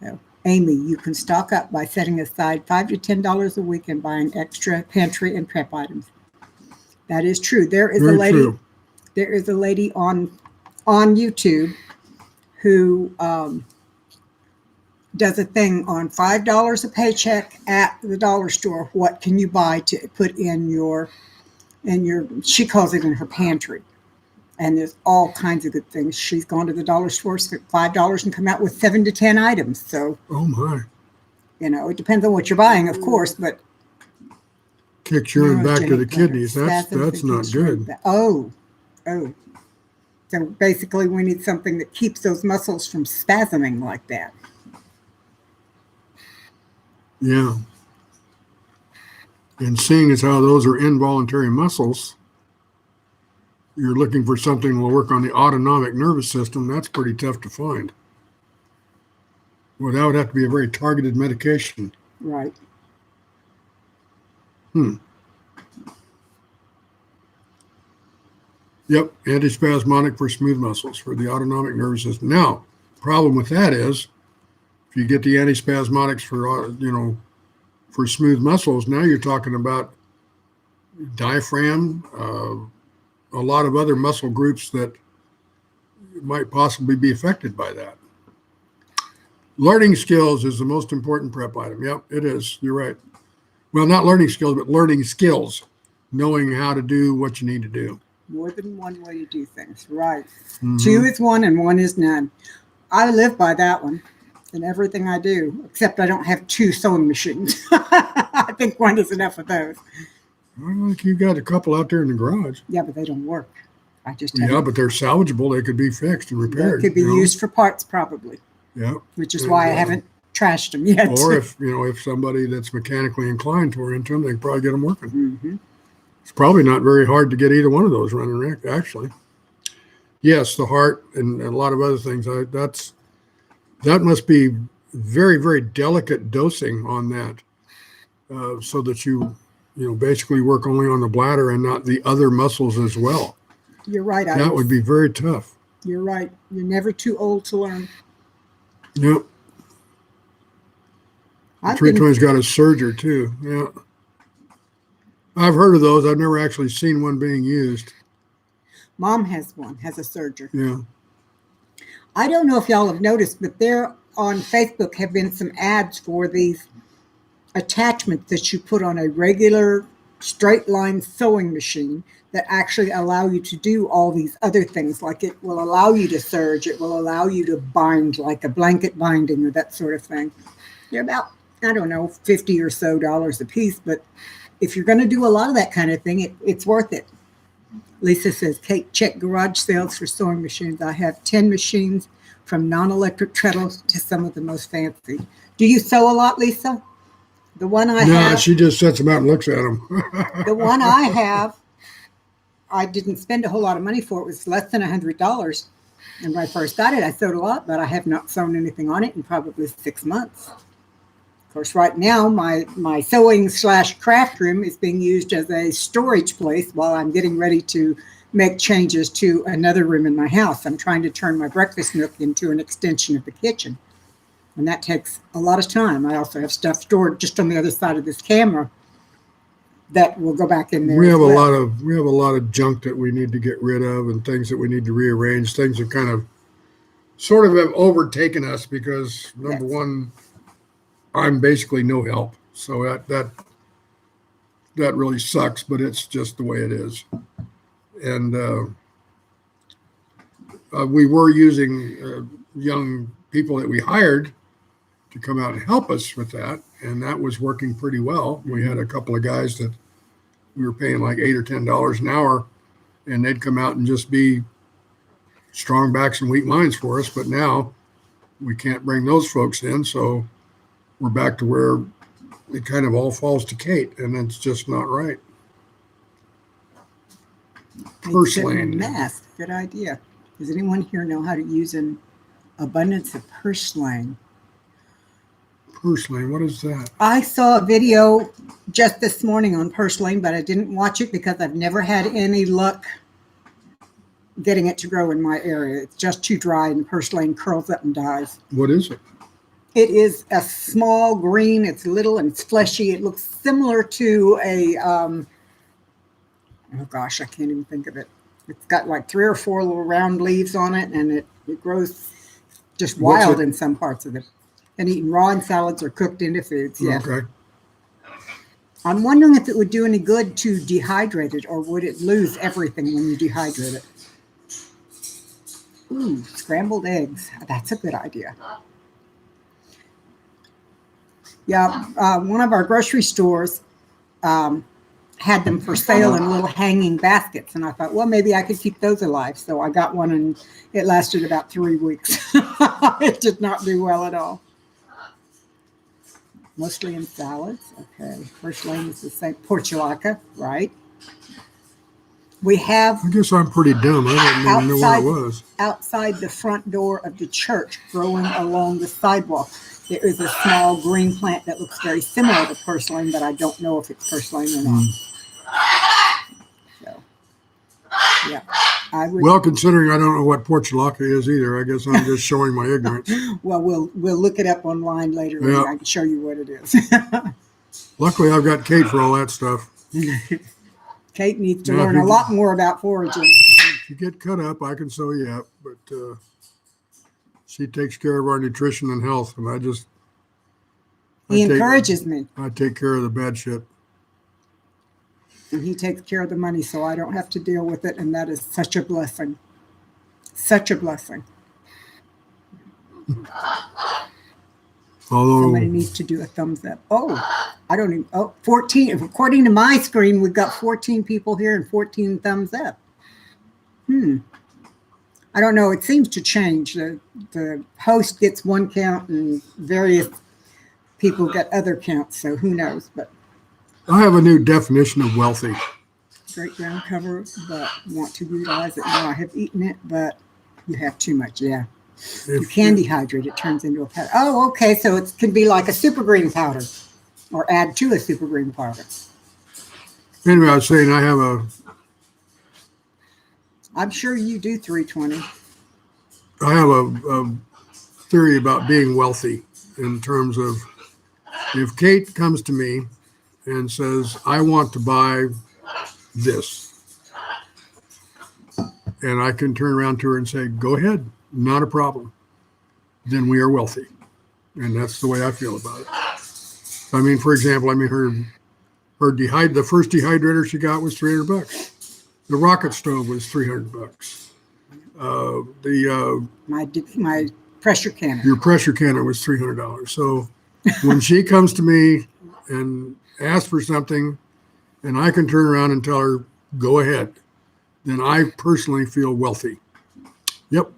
So, Amy, you can stock up by setting aside $5 to $10 a week and buying extra pantry and prep items. That is true. There is Very a lady. true. There is a lady on YouTube who does a thing on $5 a paycheck at the dollar store. What can you buy to put in your, she calls it in her pantry. And there's all kinds of good things. She's gone to the dollar store, spent $5 and come out with 7 to 10 items. So, oh my, it depends on what you're buying, of course, but kicks urine back to the kidneys. That's not good. Oh. So basically we need something that keeps those muscles from spasming like that. Yeah. And seeing as how those are involuntary muscles, you're looking for something that will work on the autonomic nervous system. That's pretty tough to find. Well, that would have to be a very targeted medication. Right. Yep, antispasmodic for smooth muscles for the autonomic nervous system. Now, problem with that is, if you get the antispasmodics for smooth muscles, now you're talking about diaphragm, a lot of other muscle groups that might possibly be affected by that. Learning skills is the most important prep item. Yep, it is. You're right. Well, not learning skills, but learning skills, knowing how to do what you need to do. More than one way to do things, right? Mm-hmm. 2 is 1 and 1 is none. I live by that one in everything I do, except I don't have 2 sewing machines. I think 1 is enough of those. I think you got a couple out there in the garage. Yeah, but they don't work. But they're salvageable. They could be fixed and repaired. They could be used for parts, probably. Yeah, which is why I haven't trashed them yet. Or if somebody that's mechanically inclined tore into them, they can probably get them working. Mm-hmm. It's probably not very hard to get either one of those running, actually. Yes, the heart and a lot of other things. That must be very, very delicate dosing on that, so that you basically work only on the bladder and not the other muscles as well. You're right. That would be very tough. You're right. You're never too old to learn. Yep. Treatment's got a serger too. Yeah. I've heard of those. I've never actually seen one being used. Mom has a serger. Yeah. I don't know if y'all have noticed, but there on Facebook have been some ads for these attachments that you put on a regular straight line sewing machine that actually allow you to do all these other things. Like it will allow you to serge, it will allow you to bind, like a blanket binding or that sort of thing. They're about, I don't know, $50 or so a piece, but if you're going to do a lot of that kind of thing, it's worth it. Lisa says, Kate, check garage sales for sewing machines. I have 10 machines from non-electric treadles to some of the most fancy. Do you sew a lot, Lisa? The one I have. No, she just sets them out and looks at them. The one I have, I didn't spend a whole lot of money for. It was less than $100. And when I first got it, I sewed a lot, but I have not sewn anything on it in probably 6 months. Of course, right now, my sewing/craft room is being used as a storage place while I'm getting ready to make changes to another room in my house. I'm trying to turn my breakfast nook into an extension of the kitchen. And that takes a lot of time. I also have stuff stored just on the other side of this camera that will go back in there. We have a lot of junk that we need to get rid of, and things that we need to rearrange. Things that kind of sort of have overtaken us because number one, I'm basically no help. So that really sucks, but it's just the way it is. And we were using young people that we hired to come out and help us with that, and that was working pretty well. We had a couple of guys that we were paying like $8 or $10 an hour, and they'd come out and just be strong backs and weak minds for us. But now we can't bring those folks in, so we're back to where it kind of all falls to Kate, and it's just not right. Purslane. Mask, good idea. Does anyone here know how to use an abundance of purslane? Purslane, what is that? I saw a video just this morning on purslane, but I didn't watch it because I've never had any luck getting it to grow in my area. It's just too dry, and purslane curls up and dies. What is it? It is a small green. It's little and it's fleshy. It looks similar to a, oh gosh, I can't even think of it. It's got like 3 or 4 little round leaves on it, and it grows just wild in some parts of it. And eaten raw in salads or cooked into foods. Yeah. Okay. I'm wondering if it would do any good to dehydrate it, or would it lose everything when you dehydrate it? Ooh, scrambled eggs. That's a good idea. Yeah, one of our grocery stores had them for sale in little hanging baskets. And I thought, well, maybe I could keep those alive. So I got one, and it lasted about 3 weeks. It did not do well at all. Mostly in salads. Okay. First lane is the same. Portulaca, right? We have. I guess I'm pretty dumb. I didn't even know what it was. Outside the front door of the church, growing along the sidewalk, there is a small green plant that looks very similar to purslane, but I don't know if it's purslane or not. So, yeah. Well, considering I don't know what portulaca is either, I guess I'm just showing my ignorance. Well, we'll look it up online later, and I can show you what it is. Luckily, I've got Kate for all that stuff. Kate needs to learn a lot more about foraging. If you get cut up, I can sew you up, but she takes care of our nutrition and health, and he encourages me. I take care of the bad shit. And he takes care of the money, so I don't have to deal with it, and that is such a blessing. Such a blessing. Although somebody needs to do a thumbs up. I don't even. 14. According to my screen, we've got 14 people here and 14 thumbs up. I don't know. It seems to change. The host gets one count, and various people get other counts. So who knows? But I have a new definition of wealthy. Great ground cover, but want to utilize it. No, I have eaten it, but you have too much. Yeah. You can dehydrate. It turns into a powder. Oh, okay. So it can be like a super green powder, or add to a super green powder. Anyway, I was saying I'm sure you do 320. I have a theory about being wealthy in terms of if Kate comes to me and says, I want to buy this, and I can turn around to her and say, go ahead, not a problem, then we are wealthy. And that's the way I feel about it. I mean, for example, her the first dehydrator she got was $300. The rocket stove was $300. My pressure canner. Your pressure canner was $300. So when she comes to me and asks for something, and I can turn around and tell her, go ahead, then I personally feel wealthy. Yep.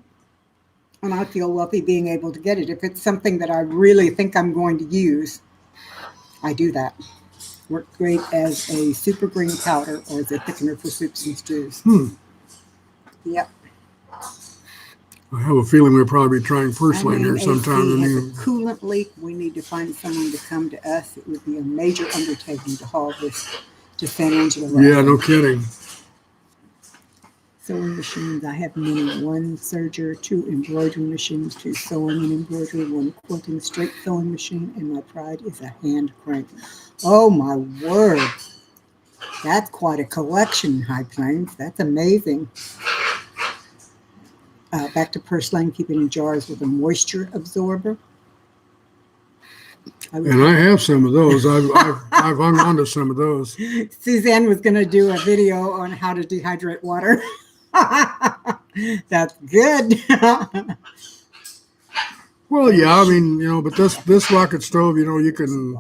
And I feel wealthy being able to get it. If it's something that I really think I'm going to use, I do that. Works great as a super green powder or as a thickener for soups and stews. Yep. I have a feeling we'll probably be trying first lane here sometime. AC has a coolant leak. We need to find someone to come to us. It would be a major undertaking to haul this to San Angelo. Yeah, no kidding. Sewing machines. I have many. 1 serger, 2 embroidery machines, 2 sewing and embroidery, 1 quilting straight sewing machine, and my pride is a hand crank. Oh my word. That's quite a collection, High Plains. That's amazing. Back to purslane, keep it in jars with a moisture absorber. And I have some of those. I've hung on to some of those. Suzanne was going to do a video on how to dehydrate water. That's good. Well, yeah, I mean, but this rocket stove, you can,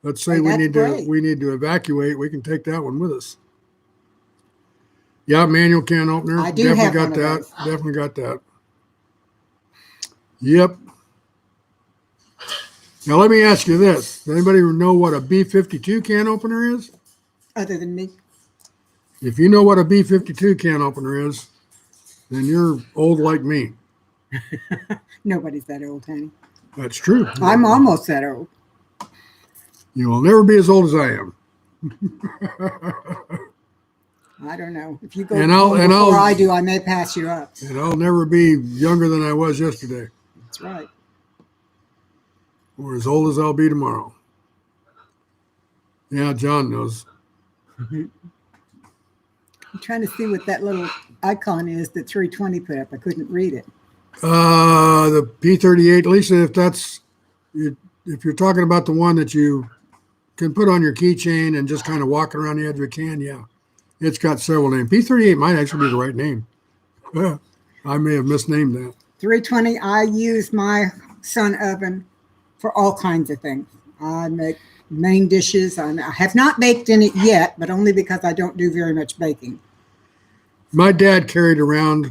let's say we need to evacuate. We can take that one with us. Yeah, manual can opener. I do have got one that. of those. Definitely got that. Yep. Now let me ask you this: does anybody know what a B52 can opener is? Other than me. If you know what a B52 can opener is, then you're old like me. Nobody's that old, honey. That's true. I'm almost that old. You will never be as old as I am. I don't know. If you go before I do, I may pass you up. And I'll never be younger than I was yesterday. That's right. Or as old as I'll be tomorrow. Yeah, John knows. I'm trying to see what that little icon is that 320 put up. I couldn't read it. The P38, Lisa, if you're talking about the one that you can put on your keychain and just kind of walk around the edge of a can, yeah. It's got several names. P38 might actually be the right name. I may have misnamed that. 320, I use my sun oven for all kinds of things. I make main dishes. I have not baked in it yet, but only because I don't do very much baking. My dad carried around,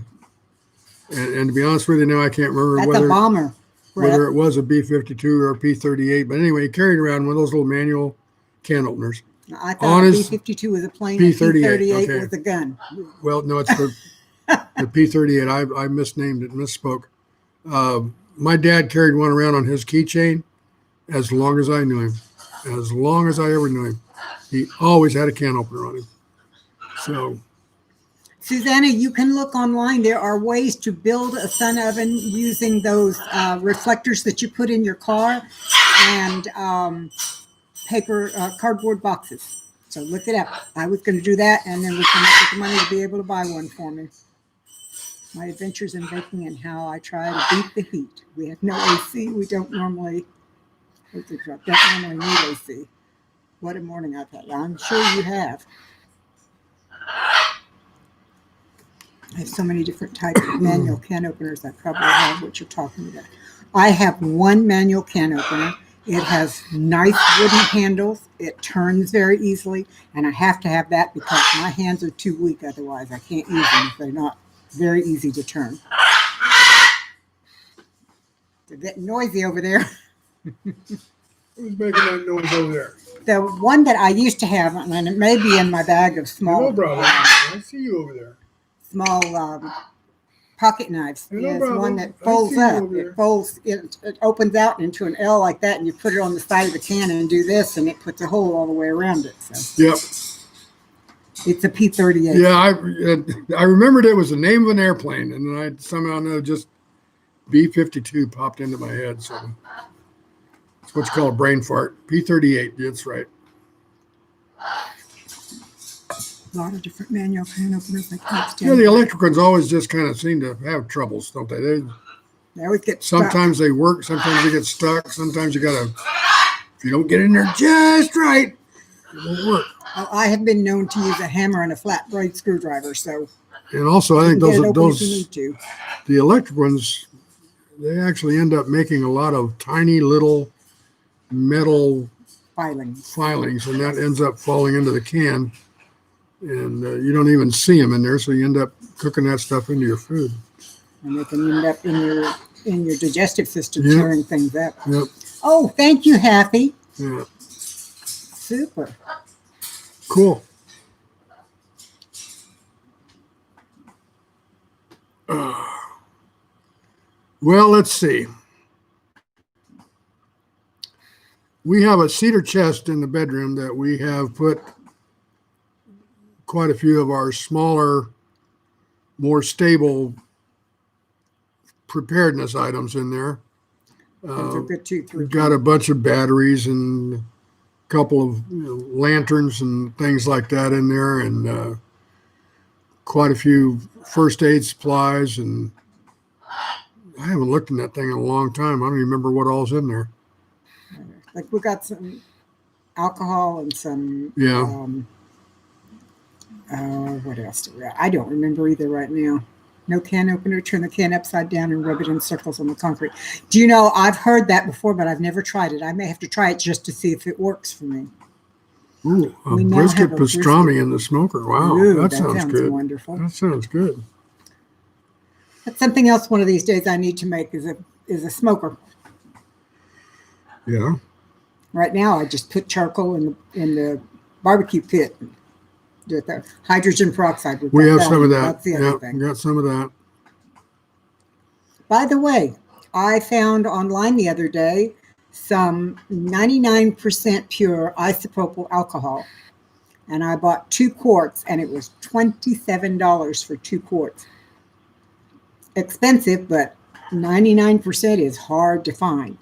and to be honest with you now, I can't remember That's a bomber. Whether it was a B52 or a P38, but anyway, he carried around one of those little manual can openers. I thought a B52 was a plane, P38 was a gun. Well, no, it's the P38. I misnamed it, misspoke. My dad carried one around on his keychain as long as I knew him. As long as I ever knew him. He always had a can opener on him. So, Susanna, you can look online. There are ways to build a sun oven using those reflectors that you put in your car and cardboard boxes. So look it up. I was going to do that, and then we come up with the money to be able to buy one for me. My adventures in baking and how I try to beat the heat. We have no AC. We don't normally need AC. What a morning I've had. I'm sure you have. I have so many different types of manual can openers. I probably have what you're talking about. I have one manual can opener. It has nice wooden handles. It turns very easily, and I have to have that because my hands are too weak otherwise. I can't use them if they're not very easy to turn. They're getting noisy over there. who's making that noise over there? The one that I used to have, and it may be in my bag of small... No problem. I see you over there. Small pocket knives. No There's one that folds up. It opens out into an L like that, and you put it on the side of the can and do this, and it puts a hole all the way around it. So yep. It's a P38. Yeah, I remembered it was the name of an airplane, and then I somehow know just B-52 popped into my head. So it's what's called a brain fart. P-38, that's right. A lot of different manual can openers. Yeah, the electric ones always just kind of seem to have troubles, don't they? They always get stuck. Sometimes they work, sometimes they get stuck, sometimes you gotta, if you don't get in there just right, it won't work. I have been known to use a hammer and a flat blade screwdriver, so And also, I you think can get it open if you those need to. the electric ones, they actually end up making a lot of tiny little metal Filings. and that ends up falling into the can, and you don't even see them in there, so you end up cooking that stuff into your food. And they can end up in your digestive system, Yep. tearing things up. Yep. Oh, thank you, Happy. Yeah. Super. Cool. Well, let's see. We have a cedar chest in the bedroom that we have put quite a few of our smaller, more stable preparedness items in there. Those are good too. We've got a bunch of batteries and a couple of lanterns and things like that in there, and quite a few first aid supplies. And I haven't looked in that thing in a long time. I don't even remember what all's in there. Like we got some alcohol and some. Yeah. What else do we have? I don't remember either right now. No can opener. Turn the can upside down and rub it in circles on the concrete. Do you know, I've heard that before, but I've never tried it. I may have to try it just to see if it works for me. Ooh, a We now brisket have a pastrami brisket. in the smoker. Wow, Ooh, that sounds good. Wonderful. That sounds good. That's something else one of these days I need to make is a smoker. Yeah. Right now I just put charcoal in the barbecue pit. Do it there. Hydrogen peroxide. We have some of that. That's the other thing. We got some of that. By the way, I found online the other day some 99% pure isopropyl alcohol. And I bought 2 quarts, and it was $27 for 2 quarts. Expensive, but 99% is hard to find.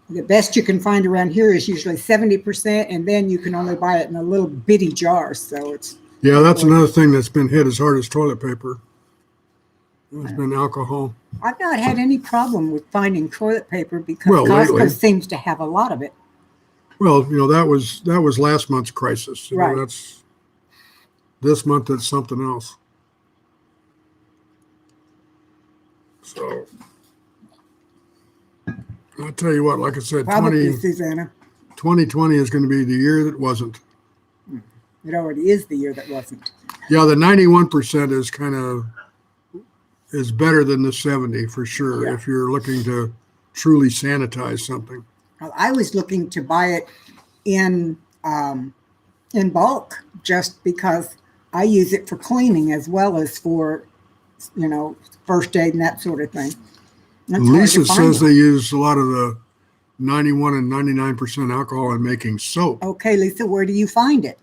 The best you can find around here is usually 70%, and then you can only buy it in a little bitty jar. So it's that's another thing that's been hit as hard as toilet paper. It's been alcohol. I've not had any problem with finding toilet paper because Costco lately seems to have a lot of it. Well, that was last month's crisis. Right. That's this month. It's something else. So I'll tell you what. Like I said, Probably, Susanna. 2020 is going to be the year that wasn't. It already is the year that wasn't. Yeah, the 91% is better than the 70 for sure. Yeah. If you're looking to truly sanitize something. I was looking to buy it in bulk just because I use it for cleaning as well as for, first aid and that sort of thing. Lisa says they use a lot of the 91 and 99% alcohol in making soap. Okay, Lisa, where do you find it?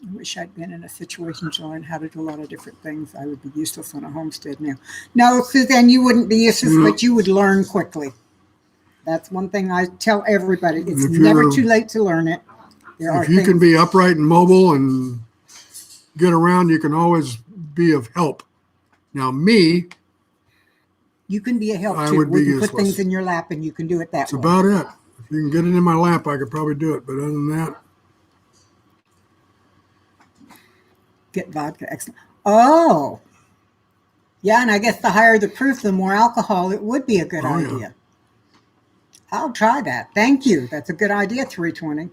I wish I'd been in a situation to learn how to do a lot of different things. I would be useless on a homestead now. No, Suzanne, you wouldn't be useless, but you would learn quickly. That's one thing I tell everybody. It's never too late to learn it. If you can be upright and mobile and get around, you can always be of help. Now, me, you can be a help I too. would be We can useless. put things in your lap and you can do it that way. That's about it. If you can get it in my lap, I could probably do it. But other than that, get vodka. Excellent. Oh, yeah. And I guess the higher the proof, the more alcohol, it would be a good idea. Yeah. I'll try that. Thank you. That's a good idea, 320.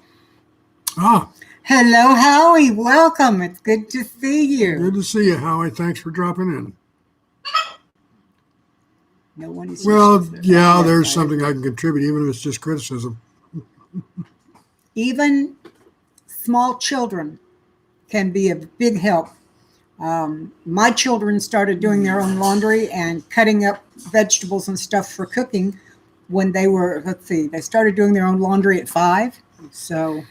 Hello, Howie. Welcome. It's good to see you. Good to see you, Howie. Thanks for dropping in. No one is. Well, yeah, there's something I can contribute, even if it's just criticism. Even small children can be a big help. My children started doing their own laundry and cutting up vegetables and stuff for cooking when they were, they started doing their own laundry at 5. So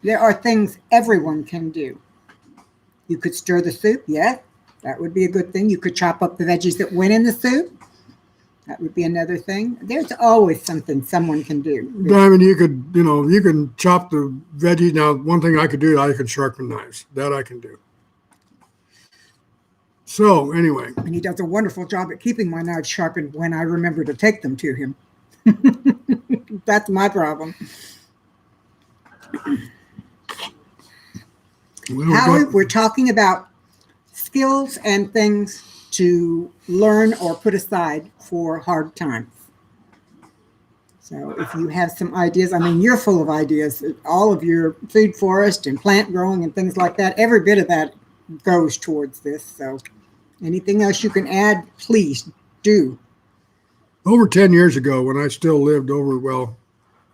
there are things everyone can do. You could stir the soup. Yeah, that would be a good thing. You could chop up the veggies that went in the soup. That would be another thing. There's always something someone can do. Diamond, you can chop the veggies. Now, one thing I could do, I could sharpen knives. That I can do. So, anyway. And he does a wonderful job at keeping my knives sharpened when I remember to take them to him. That's my problem. Well, Howie, we're talking about skills and things to learn or put aside for hard times. So if you have some ideas, I mean, you're full of ideas. All of your food forest and plant growing and things like that, every bit of that goes towards this. So anything else you can add, please do. over 10 years ago, when I still lived over, well,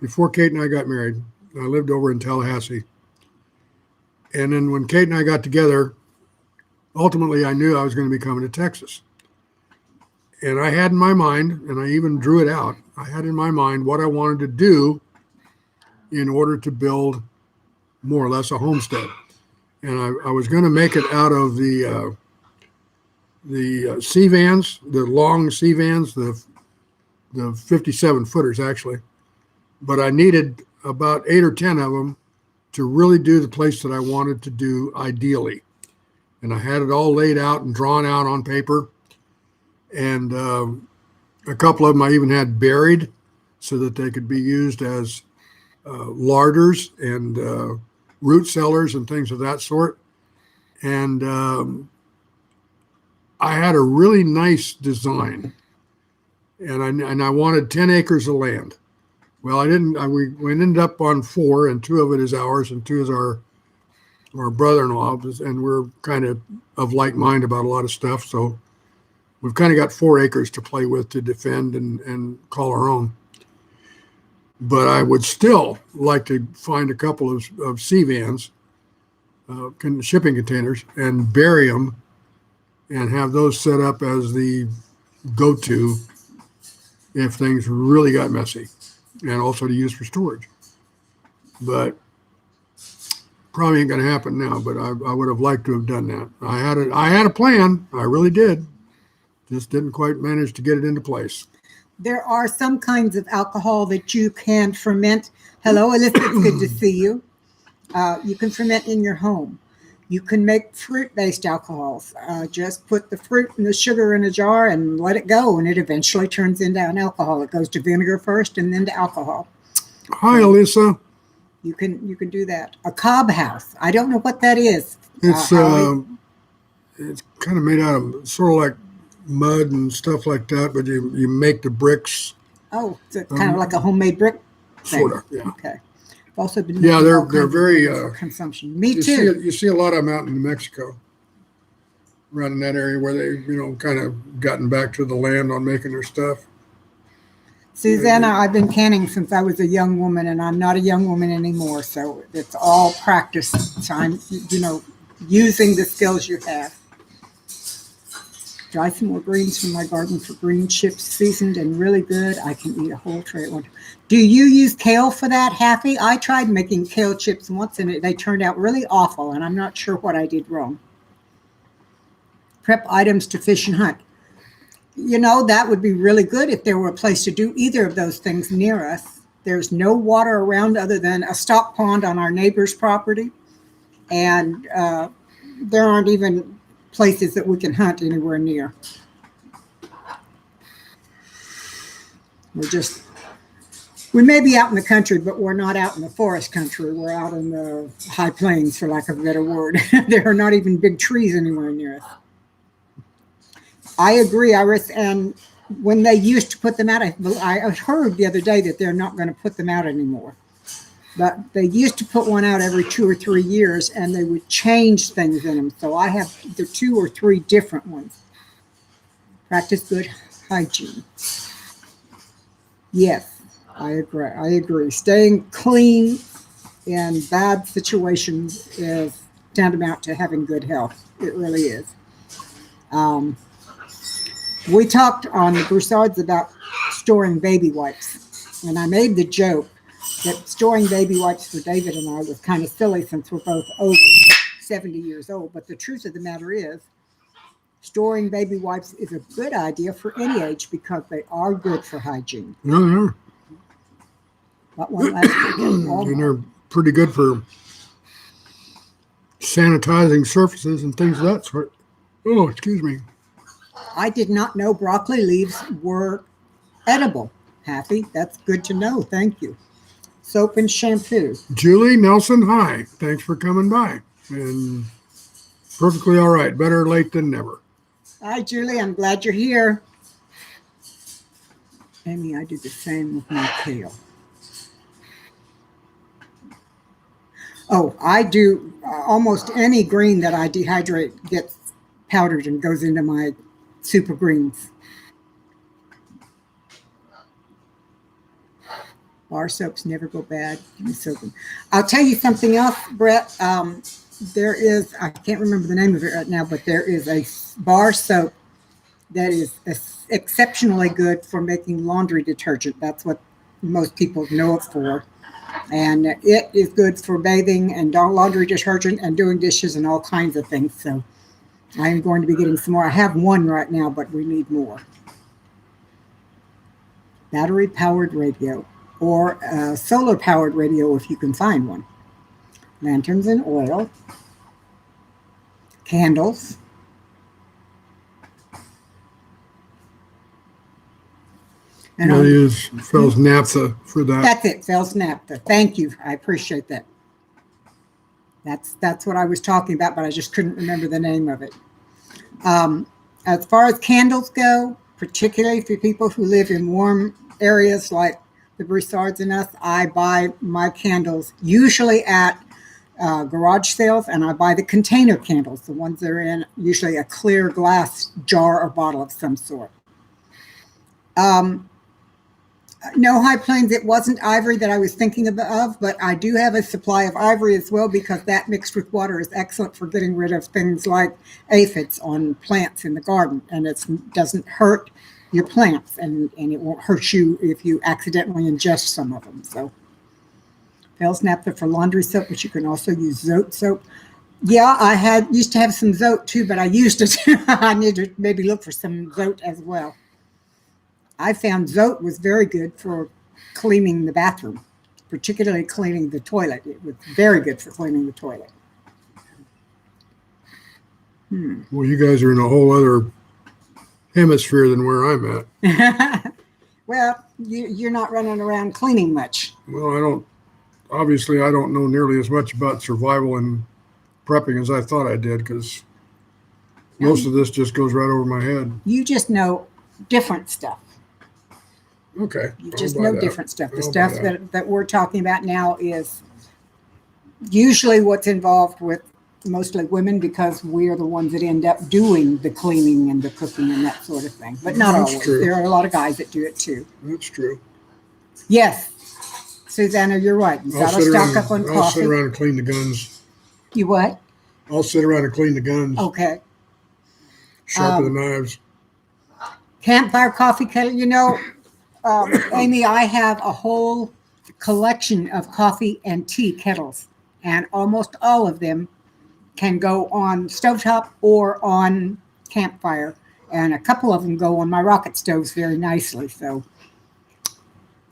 before Kate and I got married, I lived over in Tallahassee. And then when Kate and I got together, ultimately I knew I was going to be coming to Texas. And I had in my mind, and I even drew it out, I had in my mind what I wanted to do in order to build more or less a homestead. And I was going to make it out of the C vans, the long C vans, the 57 footers actually. But I needed about 8 or 10 of them to really do the place that I wanted to do ideally. And I had it all laid out and drawn out on paper. And a couple of them I even had buried so that they could be used as larders and root cellars and things of that sort. And I had a really nice design. And I wanted 10 acres of land. Well, I didn't. We ended up on 4, and 2 of it is ours, and 2 is our brother-in-law, and we're kind of like mind about a lot of stuff. So we've kind of got 4 acres to play with to defend and call our own. But I would still like to find a couple of C vans, shipping containers, and bury them, and have those set up as the go-to if things really got messy, and also to use for storage. But probably ain't going to happen now, but I would have liked to have done that. I had a plan. I really did. Just didn't quite manage to get it into place. There are some kinds of alcohol that you can ferment. Hello, Alyssa, it's good to see you. You can ferment in your home. You can make fruit-based alcohols. Just put the fruit and the sugar in a jar and let it go, and it eventually turns into an alcohol. It goes to vinegar first and then to alcohol. Hi, Alyssa. You can do that. A cob house. I don't know what that is. It's kind of made out of sort of like mud and stuff like that, but you make the bricks. Oh, so it's kind of like a homemade brick thing. Sort of, yeah. Okay. I've also been Yeah, making all they're kinds of very things for consumption. Me too. You see a lot of them out in New Mexico, around in that area where they, kind of gotten back to the land on making their stuff. Susanna, I've been canning since I was a young woman, and I'm not a young woman anymore. So it's all practice time, using the skills you have. Dry some more greens from my garden for green chips, seasoned and really good. I can eat a whole tray at once. Do you use kale for that, Happy? I tried making kale chips once, and they turned out really awful, and I'm not sure what I did wrong. Prep items to fish and hunt. That would be really good if there were a place to do either of those things near us. There's no water around other than a stock pond on our neighbor's property, and there aren't even places that we can hunt anywhere near. We may be out in the country, but we're not out in the forest country. We're out in the high plains, for lack of a better word. There are not even big trees anywhere near us. I agree, Iris. And when they used to put them out, I heard the other day that they're not going to put them out anymore. But they used to put one out every 2 or 3 years, and they would change things in them. So I have either 2 or 3 different ones. Practice good hygiene. Yes, I agree. Staying clean in bad situations is tantamount to having good health. It really is. We talked on the Broussards about storing baby wipes, and I made the joke that storing baby wipes for David and I was kind of silly since we're both over 70 years old. But the truth of the matter is, storing baby wipes is a good idea for any age because they are good for hygiene. Yeah. But one last thing, and they're pretty good for sanitizing surfaces and things of that sort. Oh, excuse me. I did not know broccoli leaves were edible. Happy. That's good to know. Thank you. soap and shampoo. Julie Nelson, hi. Thanks for coming by. And perfectly all right. Better late than never. Hi, Julie. I'm glad you're here. Amy, I do the same with my kale. Oh, I do almost any green that I dehydrate gets powdered and goes into my super greens. Bar soaps never go bad. I'll tell you something else, Brett. There is, I can't remember the name of it right now, but there is a bar soap that is exceptionally good for making laundry detergent. That's what most people know it for. And it is good for bathing and laundry detergent and doing dishes and all kinds of things. So I am going to be getting some more. I have one right now, but we need more. Battery-powered radio or solar-powered radio if you can find one. Lanterns and oil. Candles. And I use Phil's naphtha for that. That's it, Phil's naphtha. Thank you. I appreciate that. That's what I was talking about, but I just couldn't remember the name of it. As far as candles go, particularly for people who live in warm areas like the Broussards and us, I buy my candles usually at garage sales, and I buy the container candles, the ones that are in usually a clear glass jar or bottle of some sort. No, High Plains, it wasn't ivory that I was thinking of, but I do have a supply of ivory as well because that mixed with water is excellent for getting rid of things like aphids on plants in the garden, and it doesn't hurt your plants, and it won't hurt you if you accidentally ingest some of them. So, Phil's naphtha for laundry soap, but you can also use Zote soap. Yeah, I used to have some Zote too, but I used it. I need to maybe look for some Zote as well. I found Zote was very good for cleaning the bathroom, particularly cleaning the toilet. It was very good for cleaning the toilet. Well, you guys are in a whole other hemisphere than where I'm at. Well, you're not running around cleaning much. Well, obviously I don't know nearly as much about survival and prepping as I thought I did, because most of this just goes right over my head. You just know different stuff. Okay. You just know different stuff. The stuff that we're talking about now is usually what's involved with mostly women, because we are the ones that end up doing the cleaning and the cooking and that sort of thing. But not always. True. There are a lot of guys that do it too. That's true. Yes. Susanna, you're right. You got to stock up on coffee. I'll sit around and clean the guns. You what? I'll sit around and clean the guns. Okay. Sharpen the knives. Campfire coffee kettle, Amy, I have a whole collection of coffee and tea kettles, and almost all of them can go on stovetop or on campfire, and a couple of them go on my rocket stoves very nicely. So,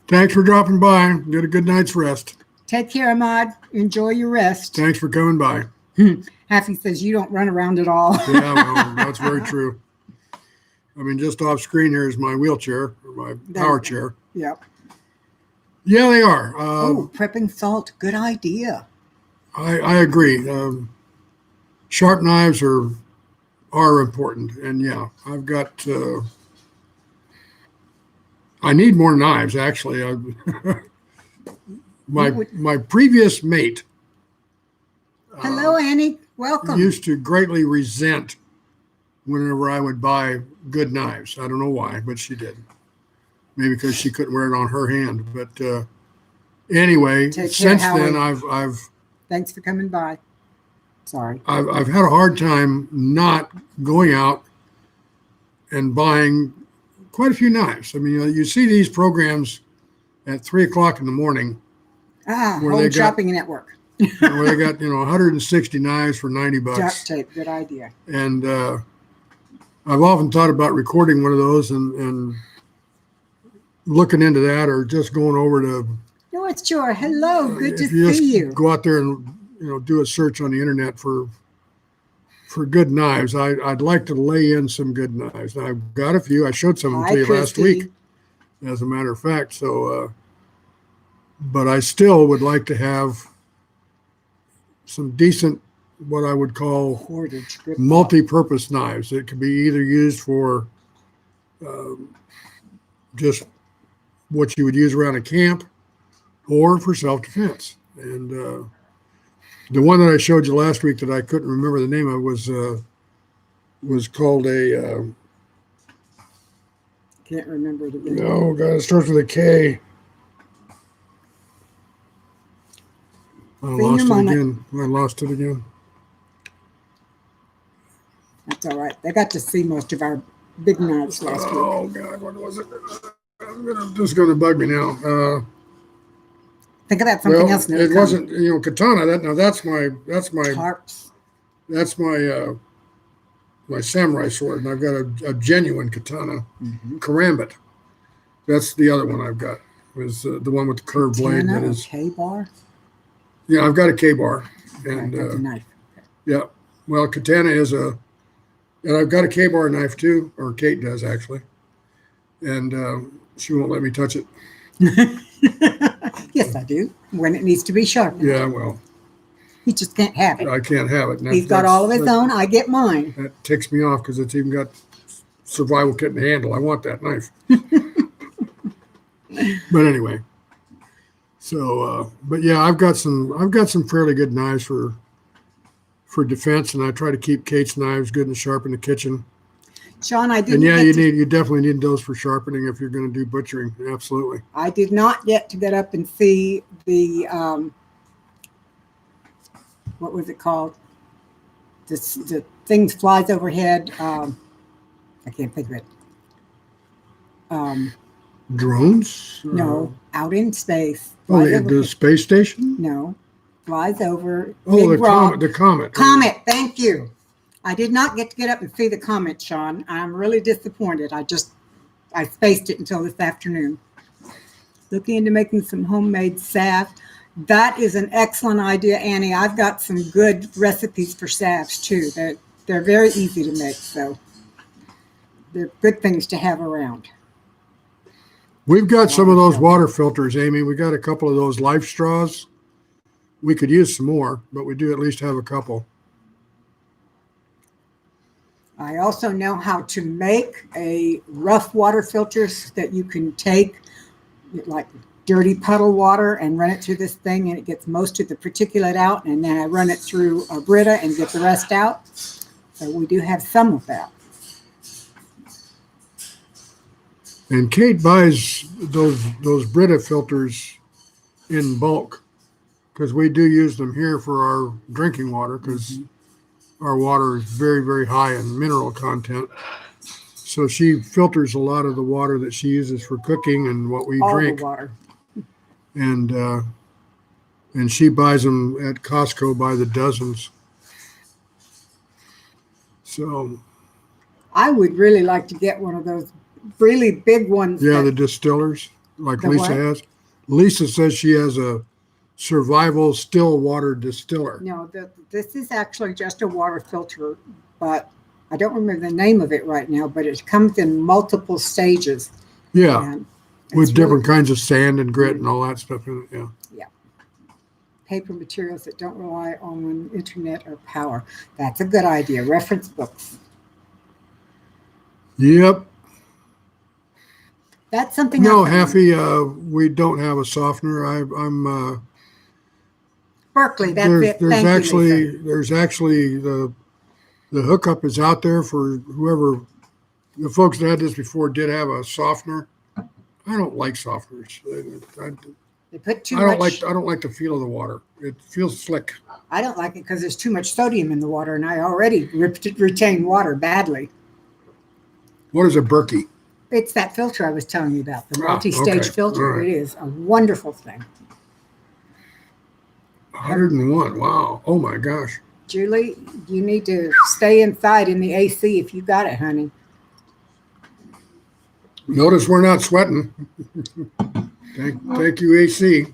thanks for dropping by. Get a good night's rest. Take care, Ahmad. Enjoy your rest. Thanks for coming by. Happy says you don't run around at all. Yeah, well, that's very true. I mean, just off screen here is my wheelchair, or my power chair. Yep. Yeah, they are. Prepping salt. Good idea. I agree. Sharp knives are important. And yeah, I've got, I need more knives, actually. My previous mate. Hello, Annie. Welcome. Used to greatly resent whenever I would buy good knives. I don't know why, but she did. Maybe because she couldn't wear it on her hand. But anyway, since then, I've. Thanks for coming by. Sorry. I've had a hard time not going out and buying quite a few knives. I mean, you see these programs at 3:00 in the morning. Home Shopping Network. Where they got 160 knives for $90. Duct tape, good idea. And I've often thought about recording one of those and looking into that, or just going over to. No, it's Joy. Hello, good to see you. Go out there and do a search on the internet for good knives. I'd like to lay in some good knives. Now, I've got a few. I showed some to you last week, as a matter of fact. So but I still would like to have some decent, what I would call Cordage grip. multi-purpose knives. It could be either used for just what you would use around a camp or for self-defense. And the one that I showed you last week that I couldn't remember the name of was called a Can't remember the name. oh god, it starts with a K. I lost it again. That's all right. They got to see most of our big knives last week. Oh god, what was it? This is going to bug me now. Think about something else. It wasn't, katana. That's my Tarps. that's my my samurai sword, and I've got a genuine katana, karambit. That's the other one I've got. Is the one with the curved blade that is K-bar. Yeah, I've got a K-bar, and That's a knife. yeah. Well, katana is and I've got a K-bar knife too, or Kate does actually, and she won't let me touch it. Yes, I do. When it needs to be sharpened. Yeah, well, He just can't have it. I can't have it. He's got all of his own. I get mine. That ticks me off because it's even got survival kit and handle. I want that knife. But anyway, so but yeah, I've got some fairly good knives for defense, and I try to keep Kate's knives good and sharp in the kitchen. Sean, I didn't. And yeah, you definitely need those for sharpening if you're going to do butchering. Absolutely. I did not get to get up and see the what was it called? The thing flies overhead. I can't think of it. Drones? No, out in space. Oh, the space station? No, flies over. Oh, big rock. the comet. Comet. Thank you. I did not get up and see the comet, Sean. I'm really disappointed. I spaced it until this afternoon. Looking into making some homemade salve. That is an excellent idea, Annie. I've got some good recipes for salves too. They're very easy to make, so they're good things to have around. We've got some of those water filters, Amy. We got a couple of those life straws. We could use some more, but we do at least have a couple. I also know how to make a rough water filter that you can take like dirty puddle water and run it through this thing, and it gets most of the particulate out, and then I run it through a Brita and get the rest out. So we do have some of that. And Kate buys those Brita filters in bulk because we do use them here for our drinking water because our water is very, very high in mineral content. So she filters a lot of the water that she uses for cooking and what we drink. The water. And she buys them at Costco by the dozens. So I would really like to get one of those really big ones. Yeah, the distillers, like The Lisa what? has. Lisa says she has a survival still water distiller. No, this is actually just a water filter, but I don't remember the name of it right now, but it comes in multiple stages. Yeah, And with it's different kinds of sand and grit and all that stuff in it. Yeah. paper materials that don't rely on internet or power. That's a good idea. Reference books. Yep. That's something. No, else Haffy, we don't have a softener. I'm Berkeley. That's it. there's Thank actually you, Lisa. there's actually the hookup is out there for whoever. The folks that had this before did have a softener. I don't like softeners. They put too I much. don't like the feel of the water. It feels slick. I don't like it because there's too much sodium in the water, and I already retain water badly. What is a Berkey? It's that filter I was telling you about, the Ah, multi-stage okay. filter. All right. It is a wonderful thing. 101. Wow. Oh my gosh. Julie, you need to stay inside in the AC if you got it, honey. Notice we're not sweating. Thank you, AC.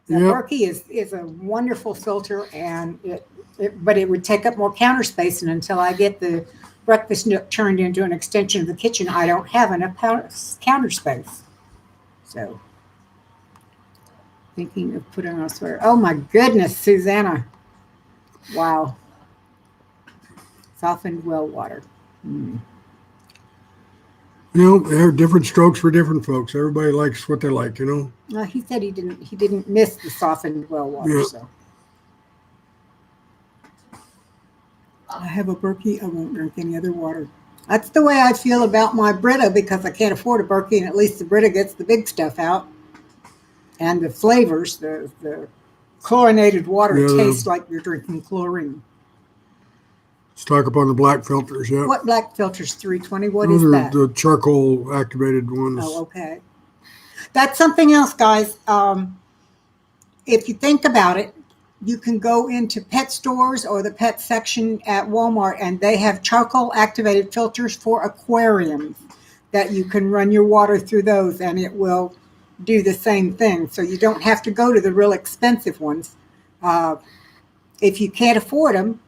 The Yep. Berkey is a wonderful filter, and but it would take up more counter space, and until I get the breakfast nook turned into an extension of the kitchen, I don't have enough counter space. So Thinking of putting on a sweater. Oh my goodness, Susanna. Wow. Softened well water. Mm. There are different strokes for different folks. Everybody likes what they like, Well, he said he didn't miss the softened well water, Yeah. so. I have a Berkey. I won't drink any other water. That's the way I feel about my Brita because I can't afford a Berkey, and at least the Brita gets the big stuff out. And the flavors, the chlorinated water Yeah, tastes like you're drinking chlorine. Stock up on the black filters, yeah. What black filters? 320? What Those is are that? the charcoal activated ones. Oh, okay. That's something else, guys. If you think about it, you can go into pet stores or the pet section at Walmart, and they have charcoal activated filters for aquariums that you can run your water through those, and it will do the same thing. So you don't have to go to the real expensive ones. If you can't afford them,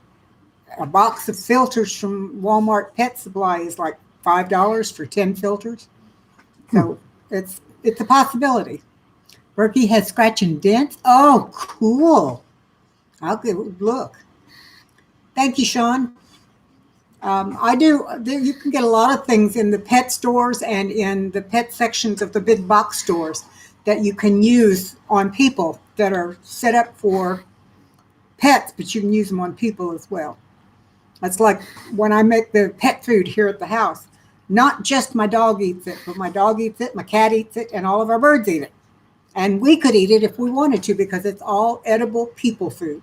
a box of filters from Walmart Pet Supply is like $5 for 10 filters. So it's a possibility. Berkey has scratch and dents. Oh, cool. I'll give it a look. Thank you, Sean. You can get a lot of things in the pet stores and in the pet sections of the big box stores that you can use on people that are set up for pets, but you can use them on people as well. That's like when I make the pet food here at the house. Not just my dog eats it, but my dog eats it, my cat eats it, and all of our birds eat it. And we could eat it if we wanted to because it's all edible people food.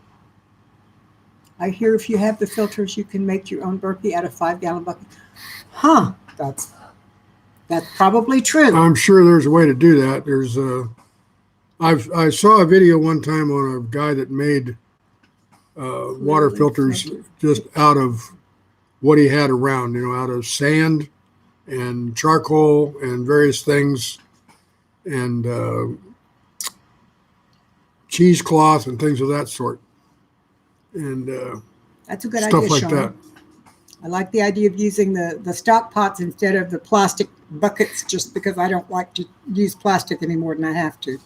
I hear if you have the filters, you can make your own Berkey out of 5-gallon bucket. Huh, that's probably true. I'm sure there's a way to do that. I saw a video one time on a guy that made water filters just out of what he had around, out of sand and charcoal and various things and cheesecloth and things of that sort. And that's a good stuff idea, like Sean. that. I like the idea of using the stock pots instead of the plastic buckets just because I don't like to use plastic any more than I have to.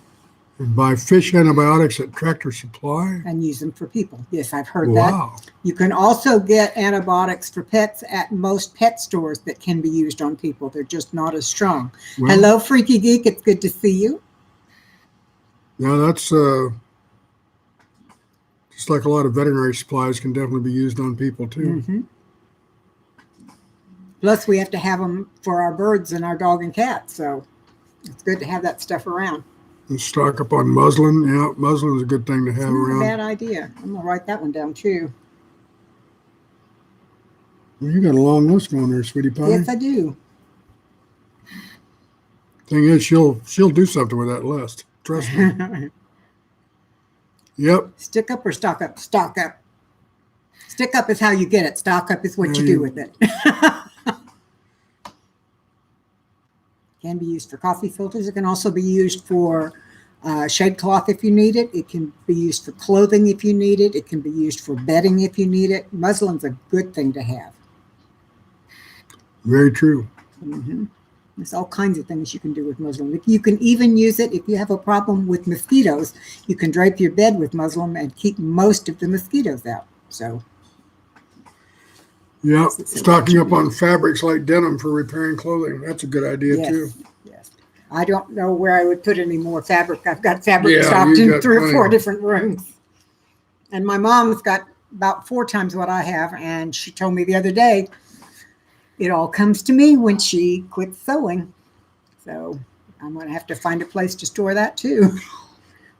And buy fish antibiotics at Tractor Supply. And use them for people. Yes, I've heard Wow. that. You can also get antibiotics for pets at most pet stores that can be used on people. They're just not as strong. Well, Hello, Freaky Geek. It's good to see you. Yeah, that's just like a lot of veterinary supplies can definitely be used on people too. Mm-hmm. Plus, we have to have them for our birds and our dog and cat. So it's good to have that stuff around. And stock up on muslin. Yeah, muslin is a good thing to have around. Not a bad idea. I'm going to write that one down too. Well, you got a long list going there, sweetie pie. Yes, I do. Thing is, she'll do something with that list. Trust me. Yep. Stick up or stock up? Stock up. Stick up is how you get it. Stock up is what you do with it. Can be used for coffee filters. It can also be used for shade cloth if you need it. It can be used for clothing if you need it. It can be used for bedding if you need it. Muslin's a good thing to have. Very true. Mm-hmm. There's all kinds of things you can do with muslin. You can even use it if you have a problem with mosquitoes. You can drape your bed with muslin and keep most of the mosquitoes out. So, yeah, stocking up on fabrics like denim for repairing clothing. That's a good idea too. Yes. I don't know where I would put any more fabric. I've got fabric stocked in 3 or 4 different rooms. And my mom's got about 4 times what I have. And she told me the other day, it all comes to me when she quits sewing. So I'm going to have to find a place to store that too.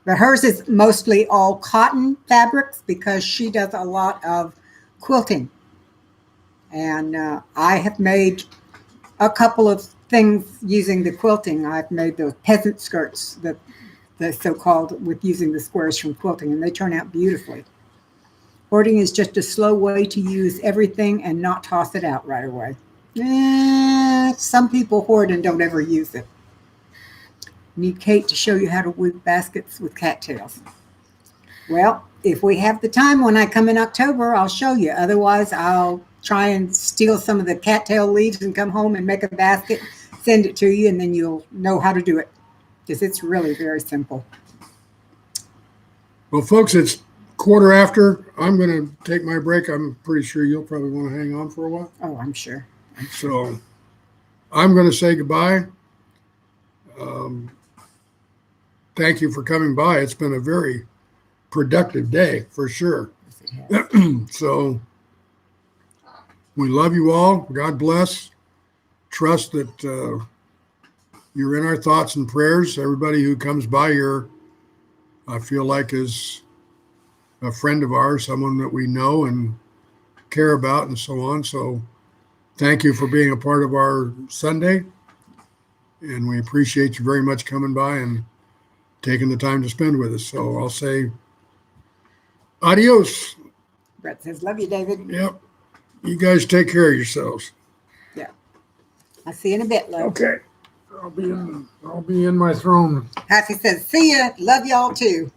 But hers is mostly all cotton fabrics because she does a lot of quilting. And I have made a couple of things using the quilting. I've made those peasant skirts, the so-called, with using the squares from quilting, and they turn out beautifully. Hoarding is just a slow way to use everything and not toss it out right away. Some people hoard and don't ever use it. Need Kate to show you how to weave baskets with cattails. Well, if we have the time when I come in October, I'll show you. Otherwise, I'll try and steal some of the cattail leaves and come home and make a basket, send it to you, and then you'll know how to do it. Because it's really very simple. Well, folks, it's quarter after. I'm going to take my break. I'm pretty sure you'll probably want to hang on for a while. Oh, I'm sure. So I'm going to say goodbye. Um, thank you for coming by. It's been a very productive day for sure. So we love you all. God bless. Trust that you're in our thoughts and prayers. Everybody who comes by here, I feel like is a friend of ours, someone that we know and care about and so on. So thank you for being a part of our Sunday. And we appreciate you very much coming by and taking the time to spend with us. So I'll say adios. Brett says, love you, David. Yep. You guys take care of yourselves. Yeah. I'll see you in a bit, love. Okay. I'll be in my throne. Happy says, see ya. Love y'all too.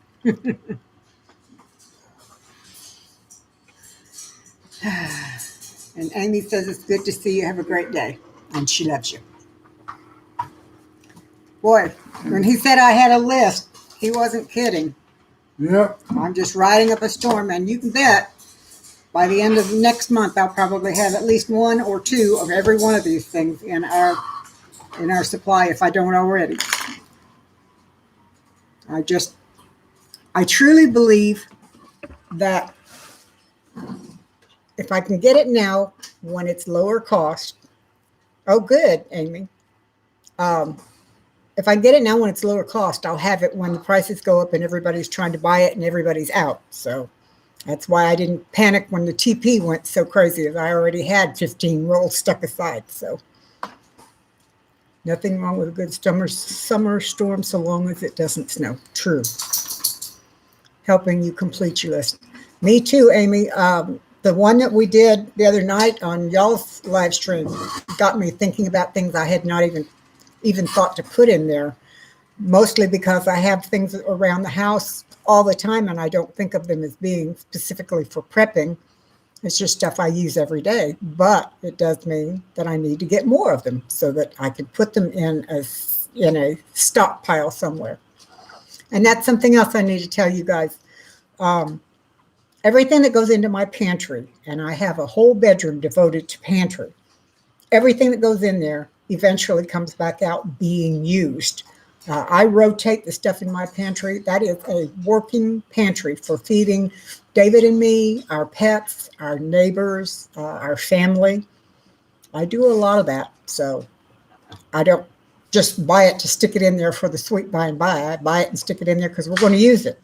And Amy says, it's good to see you. Have a great day. And she loves you. Boy, when he said I had a list, he wasn't kidding. Yep. I'm just riding up a storm, and you can bet by the end of next month, I'll probably have at least one or two of every one of these things in our supply, if I don't already. I truly believe that if I can get it now when it's lower cost, oh, good, Amy. If I get it now when it's lower cost, I'll have it when the prices go up and everybody's trying to buy it and everybody's out. So that's why I didn't panic when the TP went so crazy, as I already had 15 rolls stuck aside. So nothing wrong with a good summer storm so long as it doesn't snow. True. Helping you complete your list. Me too, Amy. The one that we did the other night on y'all's live stream got me thinking about things I had not even thought to put in there, mostly because I have things around the house all the time and I don't think of them as being specifically for prepping. It's just stuff I use every day, but it does mean that I need to get more of them so that I can put them in a stockpile somewhere. And that's something else I need to tell you guys. Everything that goes into my pantry, and I have a whole bedroom devoted to pantry, everything that goes in there eventually comes back out being used. I rotate the stuff in my pantry. That is a working pantry for feeding David and me, our pets, our neighbors, our family. I do a lot of that. So I don't just buy it to stick it in there for the sweet by and by. I buy it and stick it in there because we're going to use it.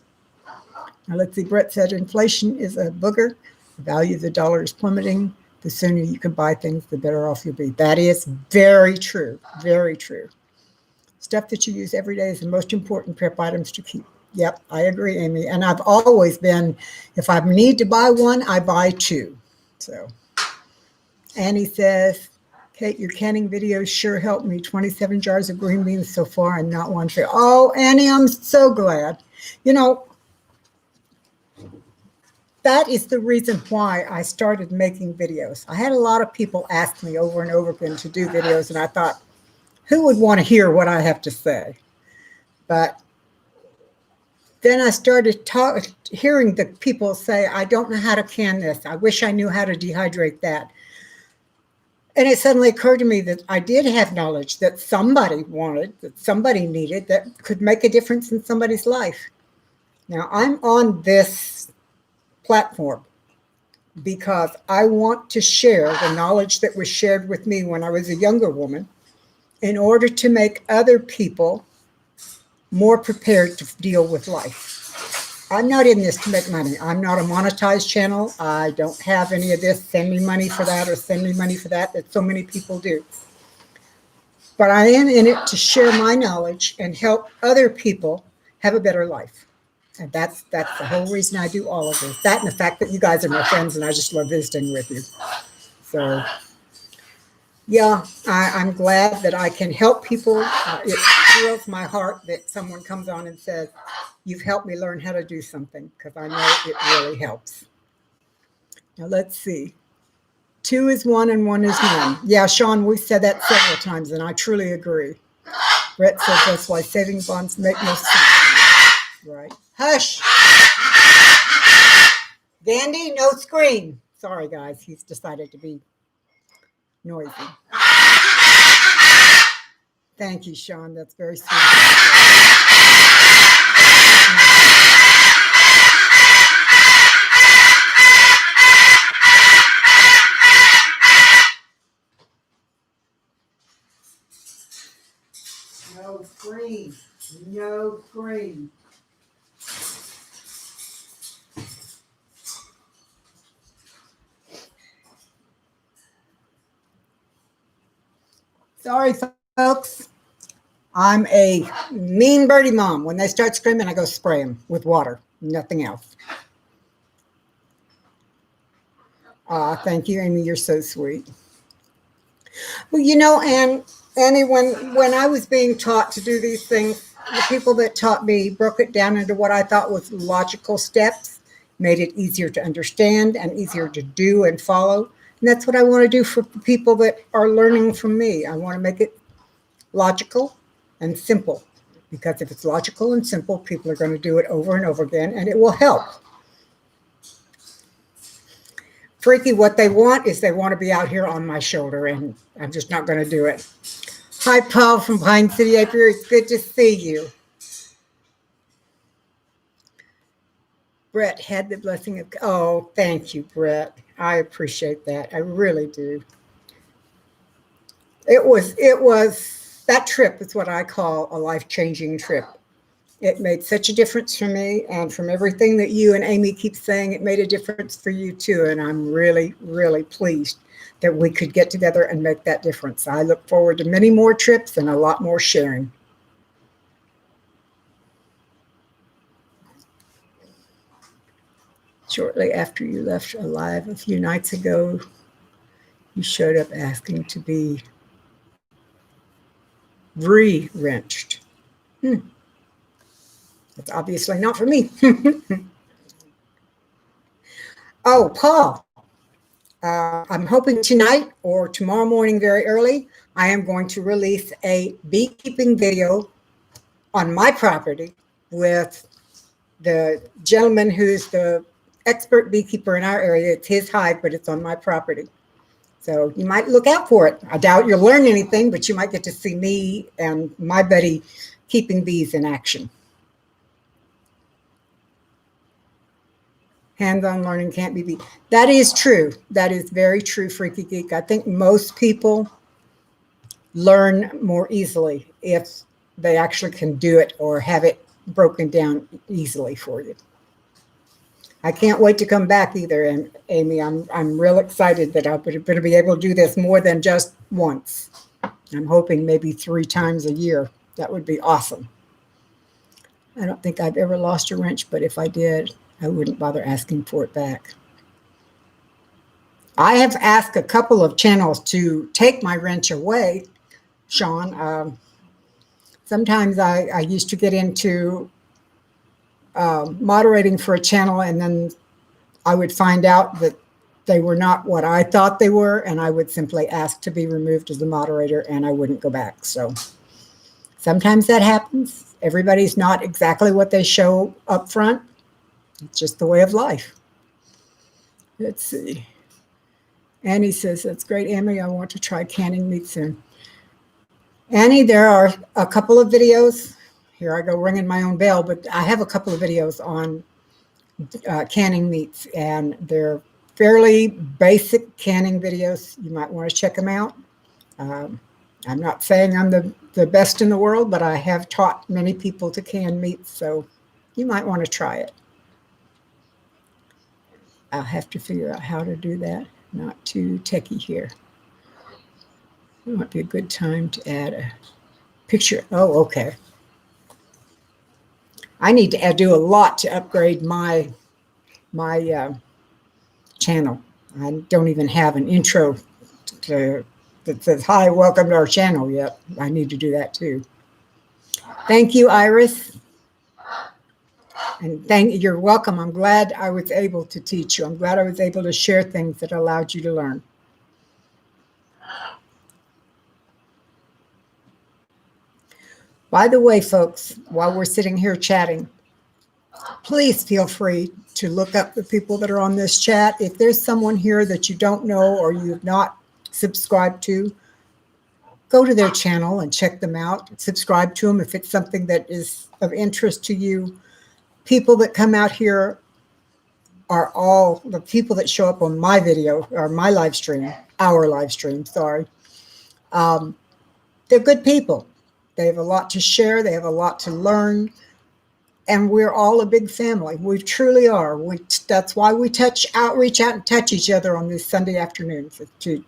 Now let's see, Brett said inflation is a booger. The value of the dollar is plummeting. The sooner you can buy things, the better off you'll be. That is very true. Very true. Stuff that you use every day is the most important prep items to keep. Yep, I agree, Amy. And I've always been, if I need to buy one, I buy two. So Annie says, Kate, your canning videos sure helped me. 27 jars of green beans so far and not one fail. Oh, Annie, I'm so glad. You know, that is the reason why I started making videos. I had a lot of people ask me over and over again to do videos, and I thought, who would want to hear what I have to say? But then I started hearing the people say, I don't know how to can this. I wish I knew how to dehydrate that. And it suddenly occurred to me that I did have knowledge that somebody wanted, that somebody needed, that could make a difference in somebody's life. Now, I'm on this platform because I want to share the knowledge that was shared with me when I was a younger woman in order to make other people more prepared to deal with life. I'm not in this to make money. I'm not a monetized channel. I don't have any of this, send me money for that or send me money for that so many people do. But I am in it to share my knowledge and help other people have a better life. And that's the whole reason I do all of this. That and the fact that you guys are my friends and I just love visiting with you. So, yeah, I'm glad that I can help people. It thrills my heart that someone comes on and says, you've helped me learn how to do something, because I know it really helps. Now, let's see. 2 is 1 and 1 is 1. Yeah, Sean, we've said that several times, and I truly agree. Brett says that's why saving bonds make no sense. Right. Hush. No scream. Sorry, guys. He's decided to be noisy. Thank you, Sean. That's very sweet. No scream. No scream. Sorry, folks. I'm a mean birdie mom. When they start screaming, I go spray them with water, nothing else. Thank you, Amy. You're so sweet. Well, and Annie, when I was being taught to do these things, the people that taught me broke it down into what I thought was logical steps, made it easier to understand and easier to do and follow. And that's what I want to do for the people that are learning from me. I want to make it logical and simple, because if it's logical and simple, people are going to do it over and over again, and it will help. Freaky, what they want is they want to be out here on my shoulder, and I'm just not going to do it. Hi, Paul from Pine City, April. It's good to see you. Brett had the blessing of, oh, thank you, Brett. I appreciate that. I really do. It was, that trip is what I call a life-changing trip. It made such a difference for me, and from everything that you and Amy keep saying, it made a difference for you too. And I'm really, really pleased that we could get together and make that difference. I look forward to many more trips and a lot more sharing. Shortly after you left alive a few nights ago, you showed up asking to be re-wrenched. That's obviously not for me. Oh, Paul, I'm hoping tonight or tomorrow morning very early, I am going to release a beekeeping video on my property with the gentleman who's the expert beekeeper in our area. It's his hive, but it's on my property. So you might look out for it. I doubt you'll learn anything, but you might get to see me and my buddy keeping bees in action. Hands-on learning can't be beat. That is true. That is very true, Freaky Geek. I think most people learn more easily if they actually can do it or have it broken down easily for you. I can't wait to come back either, and Amy, I'm real excited that I'm going to be able to do this more than just once. I'm hoping maybe 3 times a year. That would be awesome. I don't think I've ever lost a wrench, but if I did, I wouldn't bother asking for it back. I have asked a couple of channels to take my wrench away, Sean. Sometimes I used to get into moderating for a channel, and then I would find out that they were not what I thought they were, and I would simply ask to be removed as the moderator, and I wouldn't go back. So sometimes that happens. Everybody's not exactly what they show up front. It's just the way of life. Let's see. Annie says, that's great, Amy. I want to try canning meat soon. Annie, there are a couple of videos. Here I go ringing my own bell, but I have a couple of videos on canning meats, and they're fairly basic canning videos. You might want to check them out. I'm not saying I'm the best in the world, but I have taught many people to can meats, so you might want to try it. I'll have to figure out how to do that. Not too techie here. It might be a good time to add a picture. Oh, okay. I need to do a lot to upgrade my channel. I don't even have an intro that says, hi, welcome to our channel yet. I need to do that too. Thank you, Iris. And you're welcome. I'm glad I was able to teach you. I'm glad I was able to share things that allowed you to learn. By the way, folks, while we're sitting here chatting, Please feel free to look up the people that are on this chat. If there's someone here that you don't know or you've not subscribed to, go to their channel and check them out. Subscribe to them if it's something that is of interest to you. People that come out here are all the people that show up on my video or my live stream, our live stream, sorry. They're good people. They have a lot to share. They have a lot to learn. And we're all a big family. We truly are. That's why we reach out and touch each other on these Sunday afternoons, to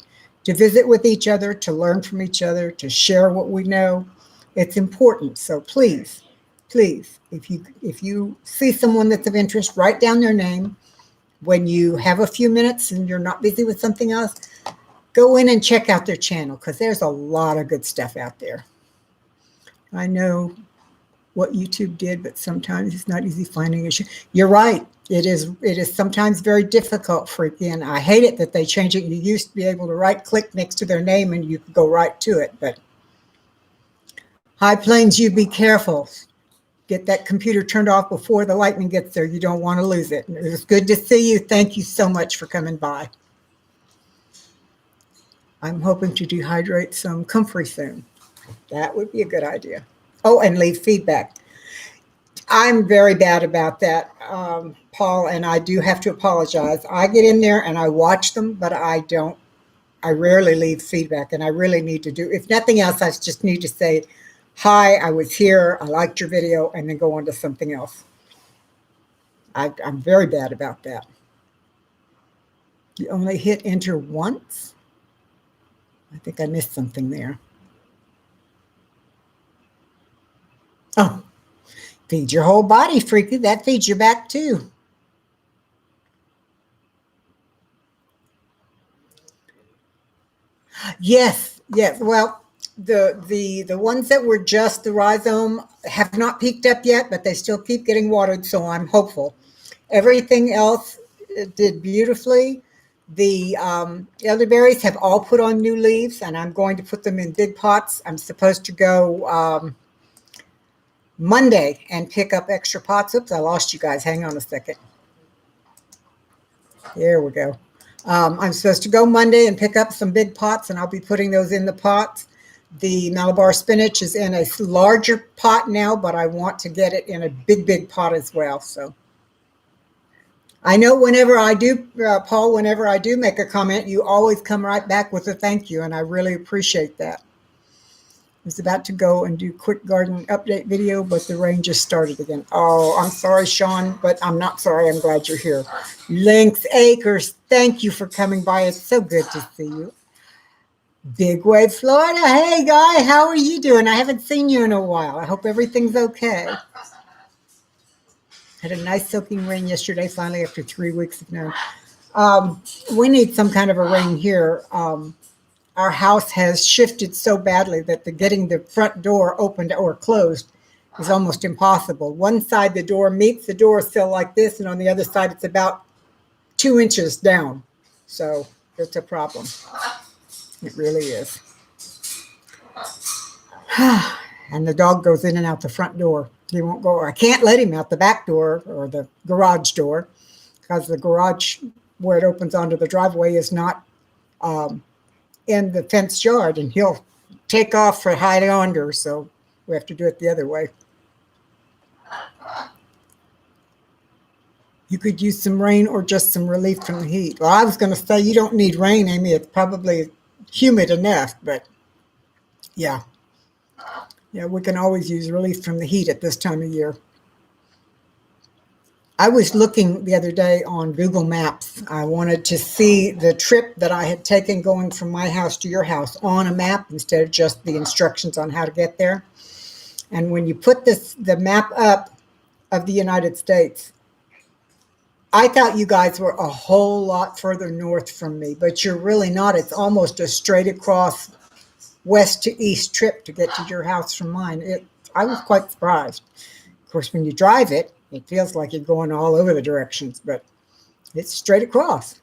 visit with each other, to learn from each other, to share what we know. It's important. So please, if you see someone that's of interest, write down their name. When you have a few minutes and you're not busy with something else, go in and check out their channel, because there's a lot of good stuff out there. I know what YouTube did, but sometimes it's not easy finding a show. You're right. It is sometimes very difficult, Freaky, and I hate it that they change it. You used to be able to right click next to their name and you could go right to it. But High Plains, you be careful. Get that computer turned off before the lightning gets there. You don't want to lose it. It was good to see you. Thank you so much for coming by. I'm hoping to dehydrate some comfrey soon. That would be a good idea. Oh, and leave feedback. I'm very bad about that, Paul, and I do have to apologize. I get in there and I watch them, but I rarely leave feedback, and I really need to do. If nothing else, I just need to say, hi, I was here, I liked your video, and then go on to something else. I'm very bad about that. You only hit enter once? I think I missed something there. Oh, feed your whole body, Freaky. That feeds your back too. Yes. Well, the ones that were just the rhizome have not peaked up yet, but they still keep getting watered, so I'm hopeful. Everything else did beautifully. The elderberries have all put on new leaves, and I'm going to put them in big pots. I'm supposed to go Monday and pick up extra pots. Oops, I lost you guys. Hang on a second. There we go. I'm supposed to go Monday and pick up some big pots, and I'll be putting those in the pots. The Malabar spinach is in a larger pot now, but I want to get it in a big pot as well. So I know whenever I do, Paul, whenever I do make a comment, you always come right back with a thank you, and I really appreciate that. I was about to go and do quick garden update video, but the rain just started again. Oh, I'm sorry, Sean, but I'm not sorry. I'm glad you're here. Lynx Acres, thank you for coming by. It's so good to see you. Big Wave, Florida. Hey, Guy, how are you doing? I haven't seen you in a while. I hope everything's okay. Had a nice soaking rain yesterday, finally, after 3 weeks of no. We need some kind of a rain here. Our house has shifted so badly that getting the front door opened or closed is almost impossible. One side, the door meets the door sill like this, and on the other side, it's about 2 inches down. So it's a problem. It really is. And the dog goes in and out the front door. He won't go. I can't let him out the back door or the garage door, because the garage where it opens onto the driveway is not in the fenced yard, and he'll take off for hide under, so we have to do it the other way. You could use some rain or just some relief from the heat. Well, I was going to say you don't need rain, Amy. It's probably humid enough, but yeah. Yeah, we can always use relief from the heat at this time of year. I was looking the other day on Google Maps. I wanted to see the trip that I had taken going from my house to your house on a map instead of just the instructions on how to get there. And when you put the map up of the United States, I thought you guys were a whole lot further north from me, but you're really not. It's almost a straight across west to east trip to get to your house from mine. I was quite surprised. Of course, when you drive it, it feels like you're going all over the directions, but it's straight across.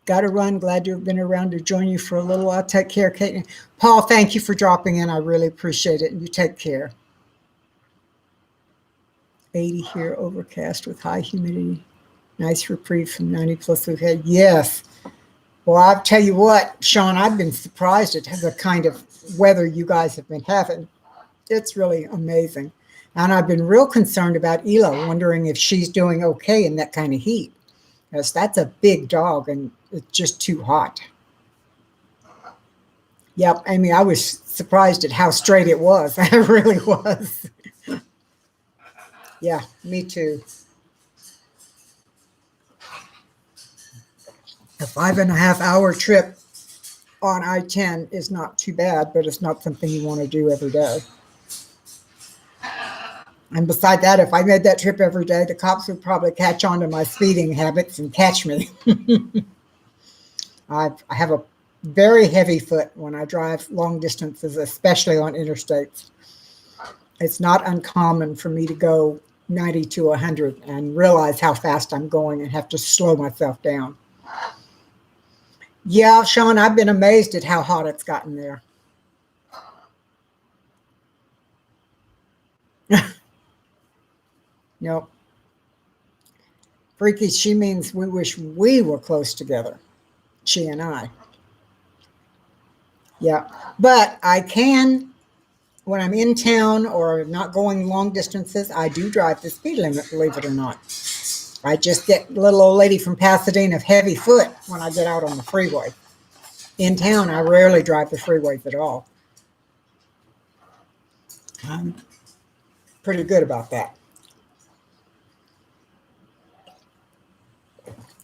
Got to run. Glad to have been around to join you for a little while. Take care, Kate. Paul, thank you for dropping in. I really appreciate it. You take care. 80 here, overcast with high humidity. Nice reprieve from 90 plus we've had. Yes. Well, I'll tell you what, Sean, I've been surprised at the kind of weather you guys have been having. It's really amazing. And I've been real concerned about Ela, wondering if she's doing okay in that kind of heat. Because that's a big dog and it's just too hot. Yep, Amy, I was surprised at how straight it was. I really was. Yeah, me too. A 5.5 hour trip on I-10 is not too bad, but it's not something you want to do every day. And beside that, if I made that trip every day, the cops would probably catch on to my speeding habits and catch me. I have a very heavy foot when I drive long distances, especially on interstates. It's not uncommon for me to go 90 to 100 and realize how fast I'm going and have to slow myself down. Yeah, Sean, I've been amazed at how hot it's gotten there. Nope. Freaky, she means we wish we were close together, she and I. Yeah, but I can, when I'm in town or not going long distances, I do drive the speed limit, believe it or not. I just get little old lady from Pasadena of heavy foot when I get out on the freeway. In town, I rarely drive the freeways at all. I'm pretty good about that.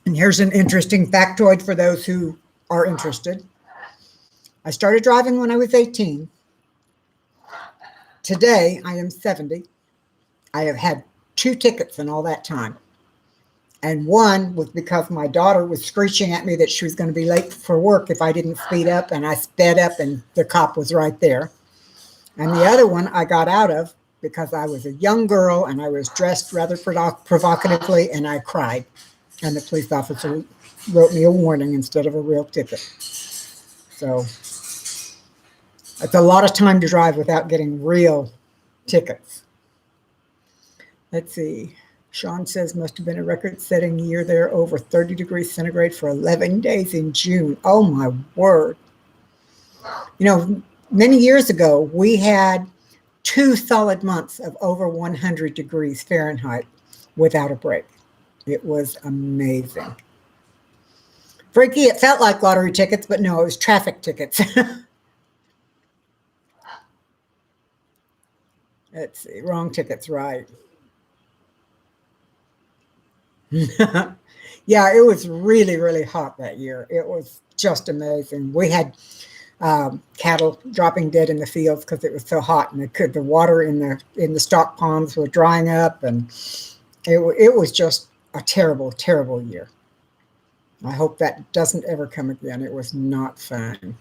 And here's an interesting factoid for those who are interested. I started driving when I was 18. Today, I am 70. I have had 2 tickets in all that time. And one was because my daughter was screeching at me that she was going to be late for work if I didn't speed up, and I sped up and the cop was right there. And the other one I got out of because I was a young girl and I was dressed rather provocatively and I cried. And the police officer wrote me a warning instead of a real ticket. So it's a lot of time to drive without getting real tickets. Let's see. Sean says must have been a record-setting year there, over 30 degrees centigrade for 11 days in June. Oh, my word. You know, many years ago, we had 2 solid months of over 100 degrees Fahrenheit without a break. It was amazing. Freaky, it felt like lottery tickets, but no, it was traffic tickets. Let's see, wrong tickets, right. Yeah, it was really, really hot that year. It was just amazing. We had cattle dropping dead in the fields because it was so hot, and the water in the stock ponds were drying up, and it was just a terrible, terrible year. I hope that doesn't ever come again. It was not fun.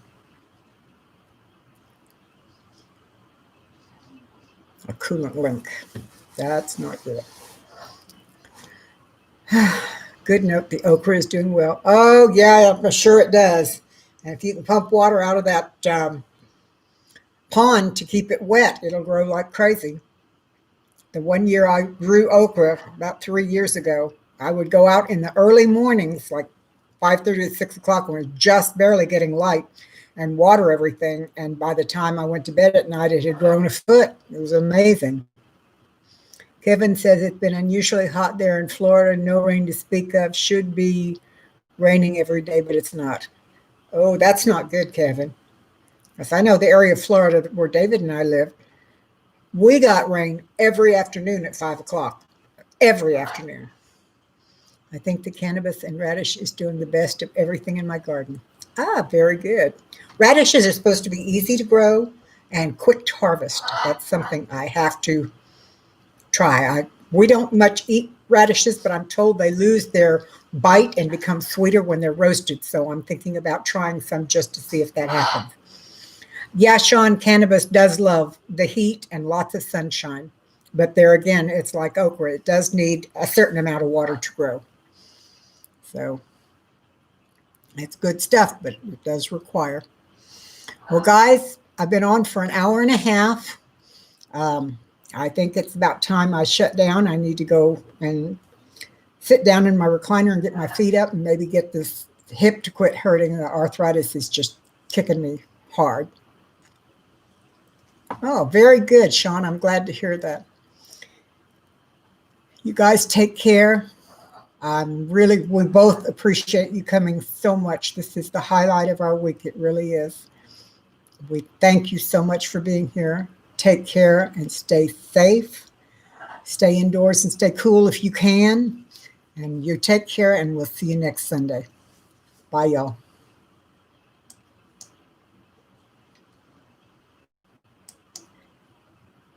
A coolant link. That's not good. Good note. The okra is doing well. Oh, yeah, I'm sure it does. And if you can pump water out of that pond to keep it wet, it'll grow like crazy. The one year I grew okra, about 3 years ago, I would go out in the early mornings, like 5:30 to 6 o'clock, when it was just barely getting light, and water everything. And by the time I went to bed at night, it had grown a foot. It was amazing. Kevin says it's been unusually hot there in Florida. No rain to speak of. Should be raining every day, but it's not. Oh, that's not good, Kevin. Because I know the area of Florida where David and I live, we got rain every afternoon at 5 o'clock. Every afternoon. I think the cannabis and radish is doing the best of everything in my garden. Ah, very good. Radishes are supposed to be easy to grow and quick to harvest. That's something I have to try. We don't much eat radishes, but I'm told they lose their bite and become sweeter when they're roasted. So I'm thinking about trying some just to see if that happens. Yeah, Sean, cannabis does love the heat and lots of sunshine. But there again, it's like okra. It does need a certain amount of water to grow. So it's good stuff, but it does require. Well, guys, I've been on for an hour and a half. I think it's about time I shut down. I need to go and sit down in my recliner and get my feet up and maybe get this hip to quit hurting. The arthritis is just kicking me hard. Oh, very good, Sean. I'm glad to hear that. You guys take care. We both appreciate you coming so much. This is the highlight of our week. It really is. We thank you so much for being here. Take care and stay safe. Stay indoors and stay cool if you can. And you take care, and we'll see you next Sunday. Bye, y'all.